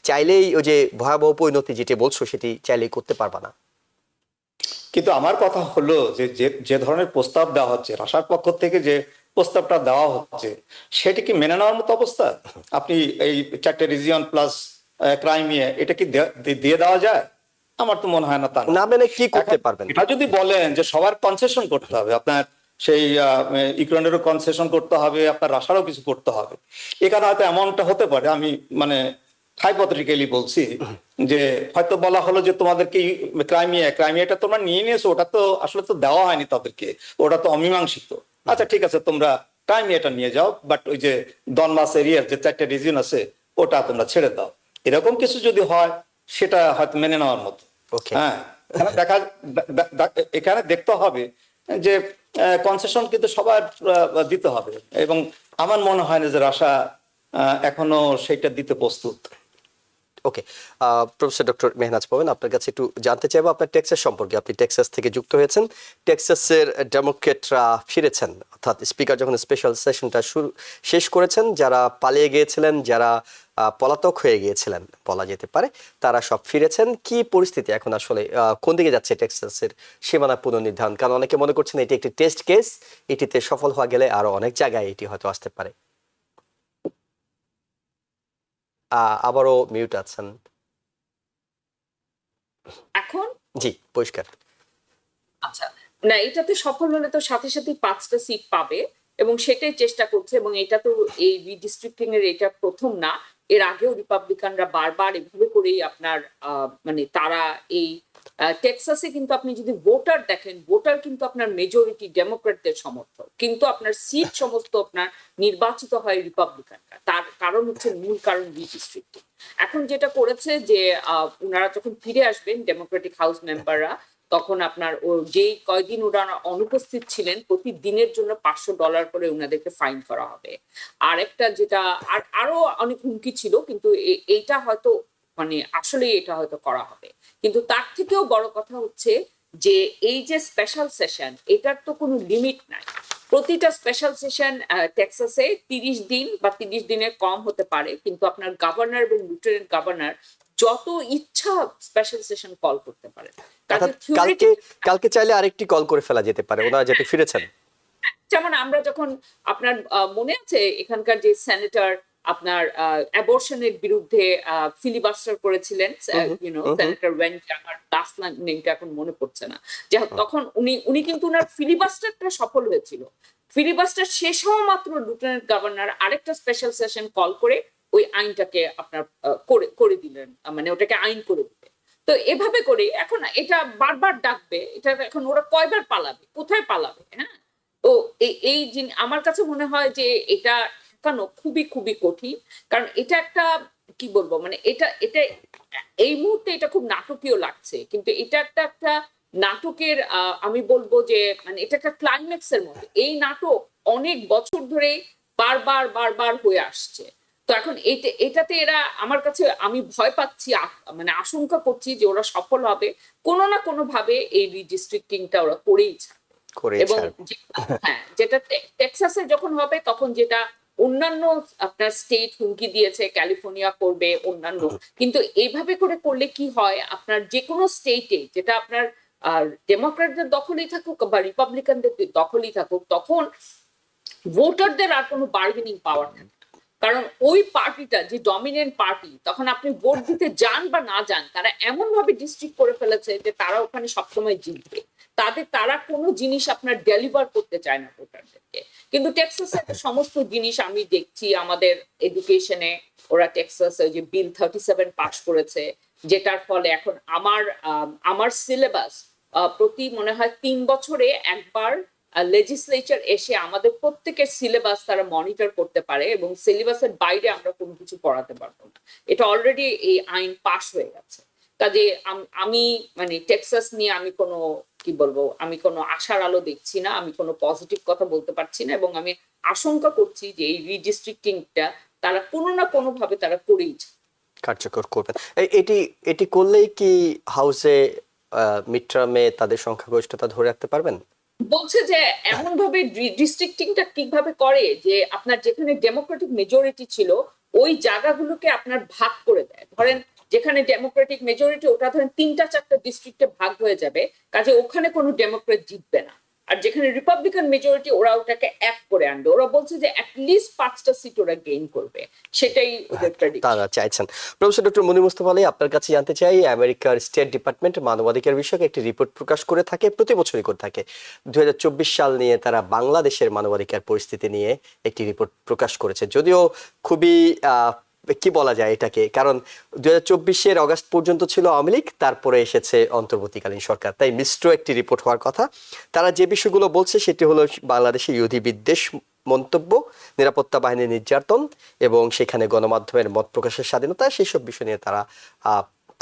চাইলেই ওই যে ভয়াবহ পরিণতি যেটি বলছো সেটি চাইলেই করতে পারবা না। কিন্তু আমার কথা হলো যে যে ধরনের প্রস্তাব দেওয়া হচ্ছে, রাশিয়ার পক্ষ থেকে যে প্রস্তাবটা দেওয়া হচ্ছে, সেটি কি মেনে নেওয়ার মতো অবস্থা? আপনি এই 4টে রিজিয়ন প্লাস ক্রাইমিয়া, এটা কি দিয়ে দেওয়া যায়? আমার তো মনে হয় না তা না মেনে কি করতে পারবেন? এটা যদি বলেন যে সবার কনসেশন করতে হবে, আপনার সেই ইউক্রেনেরও কনসেশন করতে হবে, আপনার রাশিয়ারও কিছু করতে হবে, এখানে হয়তো এমনটা হতে পারে, আমি হাইপোথেটিক্যালি বলছি, যে হয়তো বলা হলো যে তোমাদেরকে ক্রাইমিয়াটা তোমরা নিয়ে নিয়েছো, ওটা তো আসলে তো দেওয়া হয়নি তাদেরকে, ওটা তো অমীমাংসিত। আচ্ছা ঠিক আছে, তোমরা ক্রাইমিয়াটা নিয়ে যাও, বাট ওই যে ডনবাস এরিয়ার যে 4টে রিজিয়ন আছে ওটা তোমরা ছেড়ে দাও। এরকম কিছু যদি হয় সেটা হয়তো মেনে নেওয়ার মতো। হ্যাঁ, এখানে দেখতে হবে যে কনসেশন কিন্তু সবার দিতে হবে, এবং আমার মনে হয় না যে রাশিয়া এখনো সেটা দিতে প্রস্তুত। ওকে, প্রফেসর ডক্টর মেহনাজ পাবেন, আপনার কাছে একটু জানতে চাইবো আপনার টেক্সাস সম্পর্কে। আপনি টেক্সাস থেকে যুক্ত হয়েছেন, টেক্সাসের ডেমোক্রেটরা ফিরেছেন, অর্থাৎ স্পিকার যখন স্পেশাল সেশনটা শেষ করেছেন, যারা পালিয়ে গিয়েছিলেন, যারা পলাতক হয়ে গিয়েছিলেন বলা যেতে পারে, তারা সব ফিরেছেন। কি পরিস্থিতি এখন আসলে, কোন দিকে যাচ্ছে টেক্সাসের সীমানা পুনর্নির্ধারণ? কারণ অনেকে মনে করছেন এটি একটি টেস্ট কেস, এটিতে সফল হওয়া গেলে আরো অনেক জায়গায় এটি হয়তো আসতে পারে। আবারও মিউট আছেন। এখন জি, পরিষ্কার। আচ্ছা, না এটাতে সফল হলে তো সাথে সাথে 5টা সিট পাবে, এবং সেটাই চেষ্টা করছে। এবং এটা তো এই রিডিস্ট্রিক্টিং এর এটা প্রথম না, এর আগেও রিপাবলিকানরা বারবার এভাবে করেই আপনার তারা এই টেক্সাসে কিন্তু আপনি যদি ভোটার দেখেন, ভোটার কিন্তু আপনার মেজরিটি ডেমোক্রেটদের সমর্থক, কিন্তু আপনার সিট সমস্ত আপনার নির্বাচিত হয় রিপাবলিকানরা। তার কারণ হচ্ছে, মূল কারণ রিডিস্ট্রিক্টিং। এখন যেটা করেছে যে ওনারা যখন ফিরে আসবেন ডেমোক্রেটিক হাউস মেম্বাররা, তখন আপনার যেই কয়দিন ওরা অনুপস্থিত ছিলেন, প্রতিদিনের জন্য $500 করে ওনাদেরকে ফাইন করা হবে। আর একটা যেটা আরো অনেক হুমকি ছিল, কিন্তু এইটা হয়তো আসলে এটা হয়তো করা হবে। কিন্তু তার থেকেও বড় কথা হচ্ছে যে এই যে স্পেশাল সেশন, এটার তো কোনো লিমিট নাই। প্রতিটা স্পেশাল সেশন টেক্সাসে 30 দিন বা 30 দিনের কম হতে পারে, কিন্তু আপনার গভর্নর এবং লিeutenant গভর্নর যত ইচ্ছা স্পেশাল সেশন কল করতে পারে। কাজে অর্থাৎ কালকে কালকে চাইলে আরেকটি কল করে ফেলা যেতে পারে, ওনারা যেহেতু ফিরেছেন। যেমন আমরা যখন আপনার মনে আছে এখানকার যে সেনেটর আপনার অ্যাবর্শনের বিরুদ্ধে ফিলিবাস্টার করেছিলেন, সেনেটর ওয়েন্টি, আমার লাস্ট নেমটা এখন মনে পড়ছে না, যে তখন উনি কিন্তু উনার ফিলিবাস্টারটা সফল হয়েছিল। ফিলিবাস্টার শেষ হওয়া মাত্র লিeutenant গভর্নর আরেকটা স্পেশাল সেশন কল করে ওই আইনটাকে আপনার করে দিলেন, মানে ওটাকে আইন করে দিলেন। তো এভাবে করে এখন এটা বারবার ডাকবে, এটা এখন ওরা কয়বার পালাবে, কোথায় পালাবে? হ্যাঁ, তো এই আমার কাছে মনে হয় যে এটা ঠেকানো খুবই খুবই কঠিন। কারণ এটা একটা কি বলবো, মানে এটা এটা এই মুহূর্তে এটা খুব নাটকীয় লাগছে, কিন্তু এটা একটা একটা নাটকের আমি বলবো যে মানে এটা একটা ক্লাইম্যাক্স এর মতো। এই নাটক অনেক বছর ধরে বারবার বারবার হয়ে আসছে। তো এখন এটাতে এরা, আমার কাছে আমি ভয় পাচ্ছি, মানে আশঙ্কা করছি যে ওরা সফল হবে কোনো না কোনো ভাবে, এই রিডিস্ট্রিক্টিংটা ওরা করেই ছাড়বে। এবং হ্যাঁ, যেটা টেক্সাসে যখন হবে তখন যেটা অন্যান্য আপনার স্টেট হুমকি দিয়েছে, ক্যালিফোর্নিয়া করবে, অন্যান্য, কিন্তু এইভাবে করে করলে কি হয়, আপনার যে কোনো স্টেটে যেটা আপনার ডেমোক্রেটদের দখলেই থাকুক বা রিপাবলিকানদের দখলেই থাকুক, তখন ভোটারদের আর কোনো বার্গেনিং পাওয়ার থাকে না। কারণ ওই পার্টিটা যে ডমিনেন্ট পার্টি, তখন আপনি ভোট দিতে যান বা না যান, তারা এমন ভাবে ডিস্ট্রিক্ট করে ফেলেছে যে তারা ওখানে সবসময় জিতবে। তারা কোনো জিনিস আপনার ডেলিভার করতে চায় না ভোটারদেরকে। কিন্তু টেক্সাসের সমস্ত জিনিস আমি দেখছি, আমাদের এডুকেশনে ওরা টেক্সাসে যে বিল 37 পাস করেছে, যেটার ফলে এখন আমার সিলেবাস প্রতি মনে হয় 3 বছরে একবার লেজিসলেচার এসে আমাদের প্রত্যেকের সিলেবাস তারা মনিটর করতে পারে, এবং সিলেবাসের বাইরে আমরা কোনো কিছু পড়াতে পারবো না। এটা অলরেডি এই আইন পাস হয়ে গেছে। কাজে আমি মানে টেক্সাস নিয়ে আমি কোনো কি বলবো, আমি কোনো আশার আলো দেখছি না, আমি কোনো পজিটিভ কথা বলতে পারছি না, এবং আমি আশঙ্কা করছি যে এই রিডিস্ট্রিক্টিংটা তারা কোনো না কোনো ভাবে তারা করেই কার্যকর করবেন। এটি এটি করলেই কি হাউসে মিডটার্মে তাদের সংখ্যাগরিষ্ঠতা ধরে রাখতে পারবেন? বলছে যে এমন ভাবে ডিস্ট্রিক্টিংটা কিভাবে করে যে আপনার যেখানে ডেমোক্রেটিক মেজরিটি ছিল ওই জায়গাগুলোকে আপনার ভাগ করে দেয়। ধরেন যেখানে ডেমোক্রেটিক মেজরিটি, ওটা ধরেন 3-4টা ডিস্ট্রিক্টে ভাগ হয়ে যাবে, কাজে ওখানে কোনো ডেমোক্রেট জিতবে না। আর যেখানে রিপাবলিকান মেজরিটি, ওরা ওটাকে এক করে আনবে। ওরা বলছে যে অ্যাটলিস্ট 5টা সিট ওরা গেইন করবে, সেটাই ওদের প্রেডিকশন। তারা চাইছেন। প্রফেসর ডক্টর মনি মুস্তফা আলী, আপনার কাছে জানতে চাই, আমেরিকার স্টেট ডিপার্টমেন্ট মানবাধিকার বিষয়ক একটি রিপোর্ট প্রকাশ করে থাকে, প্রতি বছরই করে থাকে। 2024 সাল নিয়ে তারা বাংলাদেশের মানবাধিকার পরিস্থিতি নিয়ে একটি রিপোর্ট প্রকাশ করেছে, যদিও খুবই কি বলা যায় এটাকে, কারণ 2024-এর অগাস্ট পর্যন্ত ছিল আওয়ামী লীগ, তারপরে এসেছে অন্তর্বর্তীকালীন সরকার, তাই মিশ্র একটি রিপোর্ট হওয়ার কথা। তারা যে বিষয়গুলো বলছে সেটি হলো বাংলাদেশে ইহুদি বিদ্বেষ মন্তব্য, নিরাপত্তা বাহিনীর নির্যাতন এবং সেখানে গণমাধ্যমের মত প্রকাশের স্বাধীনতা, সেসব বিষয় নিয়ে তারা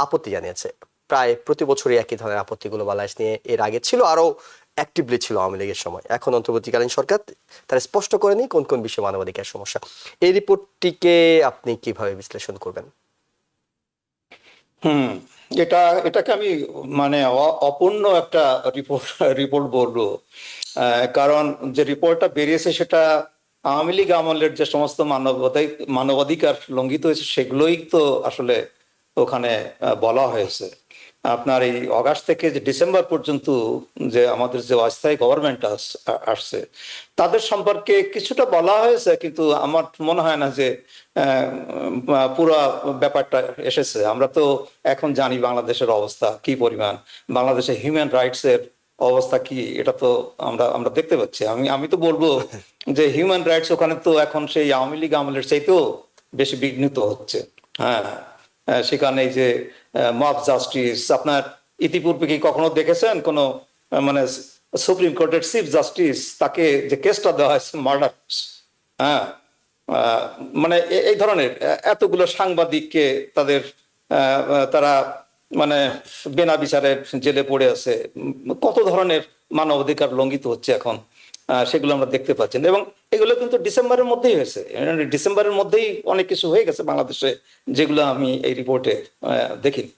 আপত্তি জানিয়েছে। প্রায় প্রতি বছরই একই ধরনের আপত্তিগুলো বাংলাদেশ নিয়ে এর আগে ছিল, আরো অ্যাক্টিভলি ছিল আওয়ামী লীগের সময়। এখন অন্তর্বর্তীকালীন সরকার তারা স্পষ্ট করেনি কোন কোন বিষয়ে মানবাধিকার সমস্যা। এই রিপোর্টটিকে আপনি কিভাবে বিশ্লেষণ করবেন? এটাকে আমি মানে অপূর্ণ একটা রিপোর্ট বলবো। কারণ যে রিপোর্টটা বেরিয়েছে সেটা আওয়ামী লীগ আমলের যে সমস্ত মানবাধিকার লঙ্ঘিত হয়েছে সেগুলোই তো আসলে ওখানে বলা হয়েছে। আপনার এই অগাস্ট থেকে যে ডিসেম্বর পর্যন্ত যে আমাদের যে অস্থায়ী গভর্নমেন্ট আসছে তাদের সম্পর্কে কিছুটা বলা হয়েছে, কিন্তু আমার মনে হয় না যে পুরো ব্যাপারটা এসেছে। আমরা তো এখন জানি বাংলাদেশের অবস্থা কি পরিমাণ, বাংলাদেশের হিউম্যান রাইটস এর অবস্থা কি, এটা তো আমরা দেখতে পাচ্ছি। আমি তো বলবো যে হিউম্যান রাইটস ওখানে তো এখন সেই আওয়ামী লীগ আমলের চাইতেও বেশি বিঘ্নিত হচ্ছে। হ্যাঁ, সেখানে এই যে মব জাস্টিস, আপনার ইতিপূর্বে কি কখনো দেখেছেন কোন মানে সুপ্রিম কোর্টের চিফ জাস্টিস তাকে যে কেসটা দেওয়া হয়েছে মার্ডার, হ্যাঁ, মানে এই ধরনের এতগুলো সাংবাদিককে তারা মানে বিনা বিচারে জেলে পড়ে আছে, কত ধরনের মানবাধিকার লঙ্ঘিত হচ্ছে এখন, সেগুলো আমরা দেখতে পাচ্ছেন। এবং এগুলো কিন্তু ডিসেম্বরের মধ্যেই হয়েছে, ডিসেম্বরের মধ্যেই অনেক কিছু হয়ে গেছে বাংলাদেশে, যেগুলো আমি এই রিপোর্টে দেখিনি।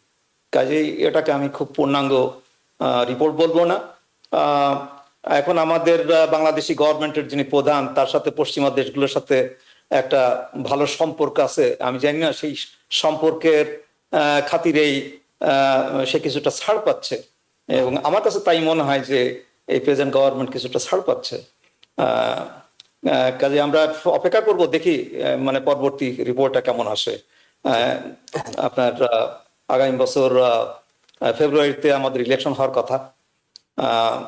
কাজেই এটাকে আমি খুব পূর্ণাঙ্গ রিপোর্ট বলবো না। আহ, এখন আমাদের বাংলাদেশি গভর্নমেন্টের যিনি প্রধান, তার সাথে পশ্চিমা দেশগুলোর সাথে একটা ভালো সম্পর্ক আছে। আমি জানি না সেই সম্পর্কের খাতিরেই সে কিছুটা ছাড় পাচ্ছে, এবং আমার কাছে তাই মনে হয় যে এই প্রেজেন্ট গভর্নমেন্ট কিছুটা ছাড় পাচ্ছে। কাজে আমরা অপেক্ষা করব, দেখি মানে পরবর্তী রিপোর্টটা কেমন আসে। আপনার আগামী বছর ফেব্রুয়ারিতে আমাদের ইলেকশন হওয়ার কথা। আহ,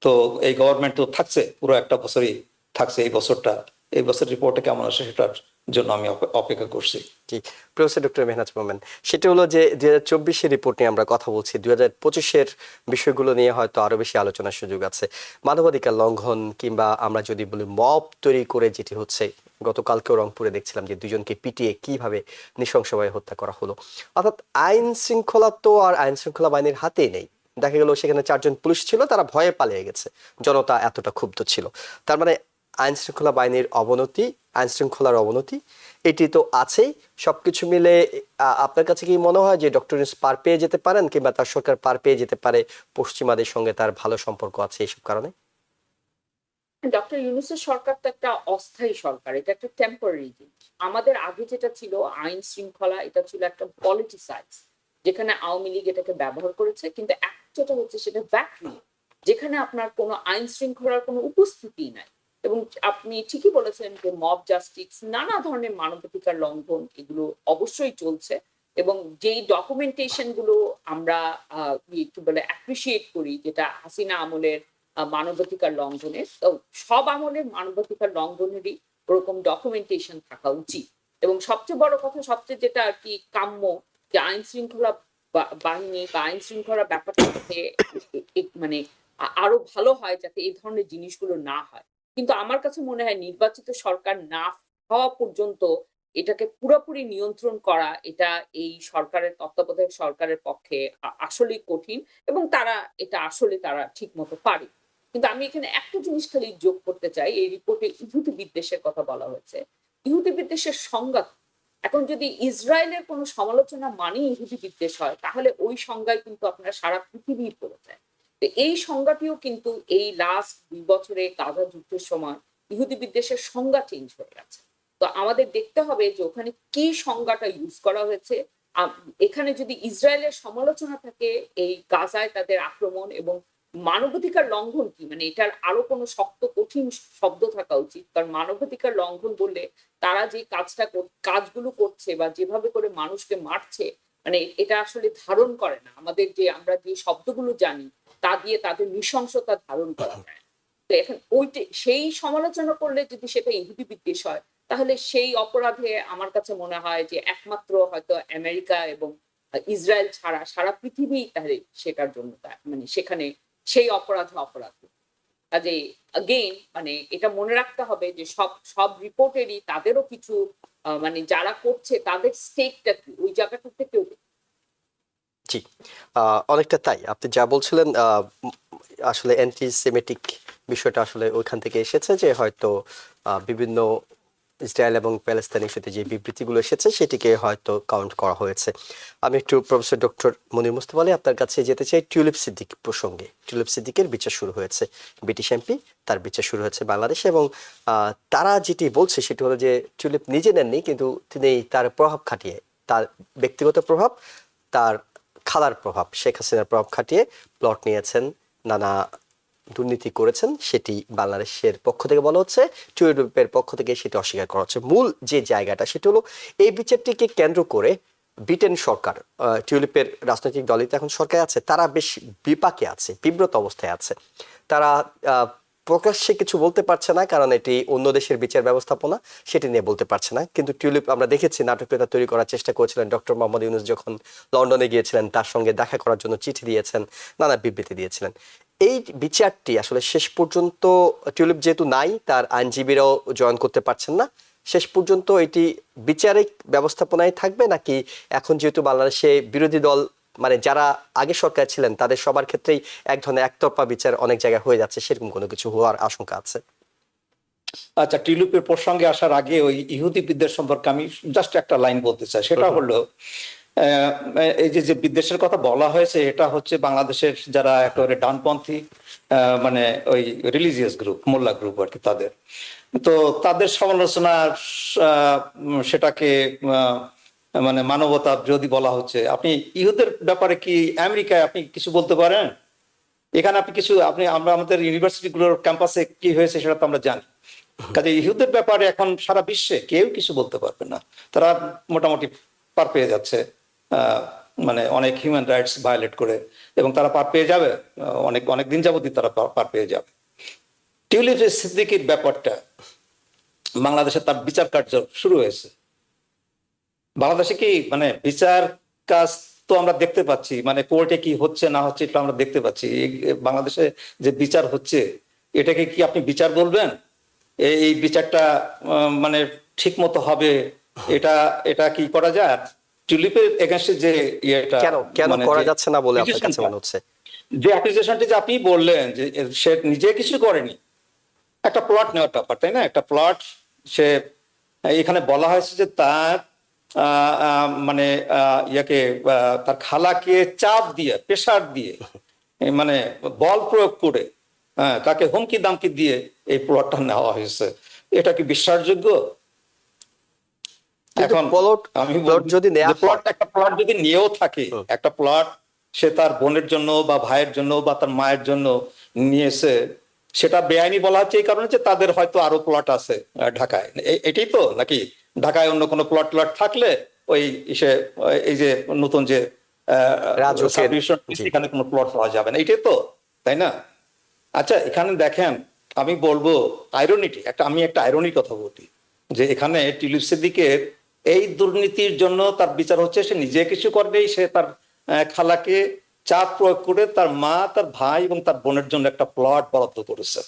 তো এই গভর্নমেন্ট তো থাকছে, পুরো একটা বছরই থাকছে এই বছরটা। এই বছর রিপোর্টে কেমন আসে সেটার জন্য আমি অপেক্ষা করছি। জি, প্রফেসর ডক্টর মেহনাজ মোমেন, সেটা হলো যে 2024-এর রিপোর্ট নিয়ে আমরা কথা বলছি, 2025-এর বিষয়গুলো নিয়ে হয়তো আরো বেশি আলোচনার সুযোগ আছে। মানবাধিকার লঙ্ঘন কিংবা আমরা যদি বলি মব তৈরি করে যেটি হচ্ছে, গতকালকেও রংপুরে দেখছিলাম যে দুজনকে পিটিয়ে কিভাবে নৃশংসভাবে হত্যা করা হলো। অর্থাৎ আইন শৃঙ্খলা তো আর আইন শৃঙ্খলা বাহিনীর হাতেই নেই। দেখা গেল সেখানে 4 জন পুলিশ ছিল, তারা ভয়ে পালিয়ে গেছে, জনতা এতটা ক্ষুব্ধ ছিল। তার মানে আইন শৃঙ্খলা বাহিনীর অবনতি, আইন শৃঙ্খলার অবনতি এটি তো আছেই। সবকিছু মিলে আপনার কাছে কি মনে হয় যে ডক্টর ইউনূস পার পেয়ে যেতে পারেন, কিংবা তার সরকার পার পেয়ে যেতে পারে, পশ্চিমাদের সঙ্গে তার ভালো সম্পর্ক আছে এইসব কারণে? ডক্টর ইউনূসের সরকার তো একটা অস্থায়ী সরকার, এটা একটা টেম্পোরারি জিনিস। আমাদের আগে যেটা ছিল আইন শৃঙ্খলা, এটা ছিল একটা পলিটিসাইজ, যেখানে আওয়ামী লীগ এটাকে ব্যবহার করেছে। কিন্তু এখন যেটা হচ্ছে সেটা ভ্যাকুয়াম, যেখানে আপনার কোনো আইন শৃঙ্খলার কোনো উপস্থিতি নাই। এবং আপনি ঠিকই বলেছেন যে মব জাস্টিস, নানা ধরনের মানবাধিকার লঙ্ঘন এগুলো অবশ্যই চলছে। এবং যেই ডকুমেন্টেশন গুলো আমরা কি বলে অ্যাপ্রিসিয়েট করি, যেটা হাসিনা আমলের মানবাধিকার লঙ্ঘনের, তো সব আমলের মানবাধিকার লঙ্ঘনেরই ওরকম ডকুমেন্টেশন থাকা উচিত। এবং সবচেয়ে বড় কথা, সবচেয়ে যেটা আর কি কাম্য, যে আইন শৃঙ্খলা বাহিনী বা আইন শৃঙ্খলা ব্যাপারটা যাতে মানে আরো ভালো হয়, যাতে এই ধরনের জিনিসগুলো না হয়। কিন্তু আমার কাছে মনে হয় নির্বাচিত সরকার না হওয়া পর্যন্ত এটাকে পুরোপুরি নিয়ন্ত্রণ করা, এটা এই সরকারের তত্ত্বাবধায়ক সরকারের পক্ষে আসলেই কঠিন। এবং এটা আসলে তারা ঠিক মতো পারে। কিন্তু আমি এখানে একটা জিনিস খালি যোগ করতে চাই, এই রিপোর্টে ইহুদি বিদ্বেষের কথা বলা হয়েছে। ইহুদি বিদ্বেষের সংজ্ঞা, এখন যদি ইসরায়েলের কোনো সমালোচনা মানেই ইহুদি বিদ্বেষ হয়, তাহলে ওই সংজ্ঞায় কিন্তু আপনার সারা পৃথিবী পড়ে যায়। তো এই সংজ্ঞাটিও কিন্তু এই লাস্ট 2 বছরে গাজা যুদ্ধের সময় ইহুদি বিদ্বেষের সংজ্ঞা চেঞ্জ হয়ে গেছে। তো আমাদের দেখতে হবে যে ওখানে কি সংজ্ঞাটা ইউজ করা হয়েছে। এখানে যদি ইসরায়েলের সমালোচনা থাকে এই গাজায় তাদের আক্রমণ এবং মানবাধিকার লঙ্ঘন কি, মানে এটার আরো কোনো শক্ত কঠিন শব্দ থাকা উচিত। কারণ মানবাধিকার লঙ্ঘন বললে তারা যে কাজগুলো করছে বা যেভাবে করে মানুষকে মারছে, মানে এটা আসলে ধারণ করে না। আমরা যে শব্দগুলো জানি তা দিয়ে তাদের নৃশংসতা ধারণ করা যায়। তো এখন সেই সমালোচনা করলে যদি সেটা ইহুদি বিদ্বেষ হয়, তাহলে সেই অপরাধে আমার কাছে মনে হয় যে একমাত্র হয়তো আমেরিকা এবং ইসরায়েল ছাড়া সারা পৃথিবী তাহলে সেটার জন্য মানে সেখানে সেই অপরাধে অপরাধ। কাজে আগেইন মানে এটা মনে রাখতে হবে যে সব রিপোর্টেরই তাদেরও কিছু মানে যারা করছে তাদের স্টেকটা কি ওই জায়গাটা থেকেও। জি, অনেকটা তাই। আপনি যা বলছিলেন আসলে অ্যান্টি সেমেটিক বিষয়টা আসলে ওইখান থেকে এসেছে, যে হয়তো বিভিন্ন ইসরায়েল এবং প্যালেস্তাইনের সাথে যে বিবৃতিগুলো এসেছে সেটিকে হয়তো কাউন্ট করা হয়েছে। আমি একটু প্রফেসর ডক্টর মনির মুস্তফা আলী আপনার কাছে যেতে চাই টিউলিপ সিদ্দিক প্রসঙ্গে। টিউলিপ সিদ্দিকের বিচার শুরু হয়েছে, ব্রিটিশ এমপি, তার বিচার শুরু হয়েছে বাংলাদেশে। এবং তারা যেটি বলছে সেটি হলো যে টিউলিপ নিজে নেননি, কিন্তু তিনি তার প্রভাব খাটিয়ে, তার ব্যক্তিগত প্রভাব, তার খালার প্রভাব, শেখ হাসিনার প্রভাব খাটিয়ে প্লট নিয়েছেন, নানা দুর্নীতি করেছেন, সেটি বাংলাদেশের পক্ষ থেকে বলা হচ্ছে, টিউলিপের পক্ষ থেকে সেটি অস্বীকার করা হচ্ছে। মূল যে জায়গাটা সেটি হলো এই বিচারটিকে কেন্দ্র করে ব্রিটেন সরকার, টিউলিপের রাজনৈতিক দলই তো এখন সরকার আছে, তারা বেশ বিপাকে আছে, বিব্রত অবস্থায় আছে। তারা প্রকাশ্যে কিছু বলতে পারছে না, কারণ এটি অন্য দেশের বিচার ব্যবস্থাপনা, সেটি নিয়ে বলতে পারছে না। কিন্তু টিউলিপ আমরা দেখেছি নাটকীয়তা তৈরি করার চেষ্টা করেছিলেন। ডক্টর মোহাম্মদ ইউনূস যখন লন্ডনে গিয়েছিলেন, তার সঙ্গে দেখা করার জন্য চিঠি দিয়েছেন, নানা বিবৃতি দিয়েছিলেন। এই বিচারটি আসলে শেষ পর্যন্ত, টিউলিপ যেহেতু নাই, তার আইনজীবীরাও জয়েন করতে পারছেন না, শেষ পর্যন্ত এটি বিচারিক ব্যবস্থাপনায় থাকবে, নাকি এখন যেহেতু বাংলাদেশে বিরোধী দল মানে যারা আগে সরকার ছিলেন তাদের সবার ক্ষেত্রেই এক ধরনের একতরফা বিচার অনেক জায়গায় হয়ে যাচ্ছে, সেরকম কোনো কিছু হওয়ার আশঙ্কা আছে? আচ্ছা, টিউলিপের প্রসঙ্গে আসার আগে ওই ইহুদি বিদ্বেষ সম্পর্কে আমি জাস্ট একটা লাইন বলতে চাই। সেটা হলো আহ, এই যে যে বিদ্বেষের কথা বলা হয়েছে, এটা হচ্ছে বাংলাদেশের যারা একেবারে ডানপন্থী মানে ওই রিলিজিয়াস গ্রুপ, মোল্লা গ্রুপ আর কি, তাদের তো তাদের সমালোচনা সেটাকে মানে মানবতা বিরোধী বলা হচ্ছে। আপনি ইহুদের ব্যাপারে কি আমেরিকায় আপনি কিছু বলতে পারেন? এখানে আপনি কিছু আমরা আমাদের ইউনিভার্সিটি গুলোর ক্যাম্পাসে কি হয়েছে সেটা তো আমরা জানি। কাজে ইহুদের ব্যাপারে এখন সারা বিশ্বে কেউ কিছু বলতে পারবে না। তারা মোটামুটি পার পেয়ে যাচ্ছে, মানে অনেক হিউম্যান রাইটস ভায়োলেট করে, এবং তারা পার পেয়ে যাবে, অনেক অনেক দিন যাবতই তারা পার পেয়ে যাবে। টিউলিপ সিদ্দিকীর ব্যাপারটা, বাংলাদেশে তার বিচার কার্য শুরু হয়েছে। বাংলাদেশে কি মানে বিচার কাজ তো আমরা দেখতে পাচ্ছি, মানে কোর্টে কি হচ্ছে না হচ্ছে এটা আমরা দেখতে পাচ্ছি। বাংলাদেশে যে বিচার হচ্ছে, এটাকে কি আপনি বিচার বলবেন? এই বিচারটা মানে ঠিক মতো হবে, এটা এটা কি করা যায়? টিউলিপের এগেইনস্টে যে ইয়েটা, কেন কেন মানে করা যে যাচ্ছে না বলে আপনার কাছে accusationটা, মনে হচ্ছে? যে অ্যাকুজেশনটি যে আপনি বললেন যে সে নিজে কিছু করেনি, একটা প্লট নেওয়ার ব্যাপার, তাই না? একটা প্লট, সে এখানে বলা হয়েছে যে তার মানে ইয়াকে তার খালাকে চাপ দিয়ে, প্রেসার দিয়ে, মানে বল প্রয়োগ করে, তাকে হুমকি দামকি দিয়ে এই প্লটটা নেওয়া হয়েছে। এটা কি বিশ্বাসযোগ্য? কিন্তু এখন আমি প্লট বলবো যদি নেওয়া যে প্লট, হয়, একটা প্লট যদি নিয়েও থাকে, হুম, একটা প্লট সে তার বোনের জন্য বা ভাইয়ের জন্য বা তার মায়ের জন্য নিয়েছে, সেটা বেআইনি বলা হচ্ছে এই কারণে যে তাদের হয়তো আরো প্লট আছে ঢাকায়। এটাই তো নাকি? ঢাকায় অন্য কোনো প্লট থাকলে ওই সে এই যে নতুন যে রাজুকের, সাবডিভিশন, জি, এখানে কোনো প্লট পাওয়া যাবে না, এটাই তো, তাই না? আচ্ছা, এখানে দেখেন, আমি বলবো আইরনিটি, আমি একটা আইরনির কথা বলি, যে এখানে টিউলিপ সিদ্দিকের এই দুর্নীতির জন্য তার বিচার হচ্ছে, সে নিজে কিছু করেনি, সে তার খালাকে চাপ প্রয়োগ করে তার মা, তার ভাই এবং তার বোনের জন্য একটা প্লট বরাদ্দ করেছে।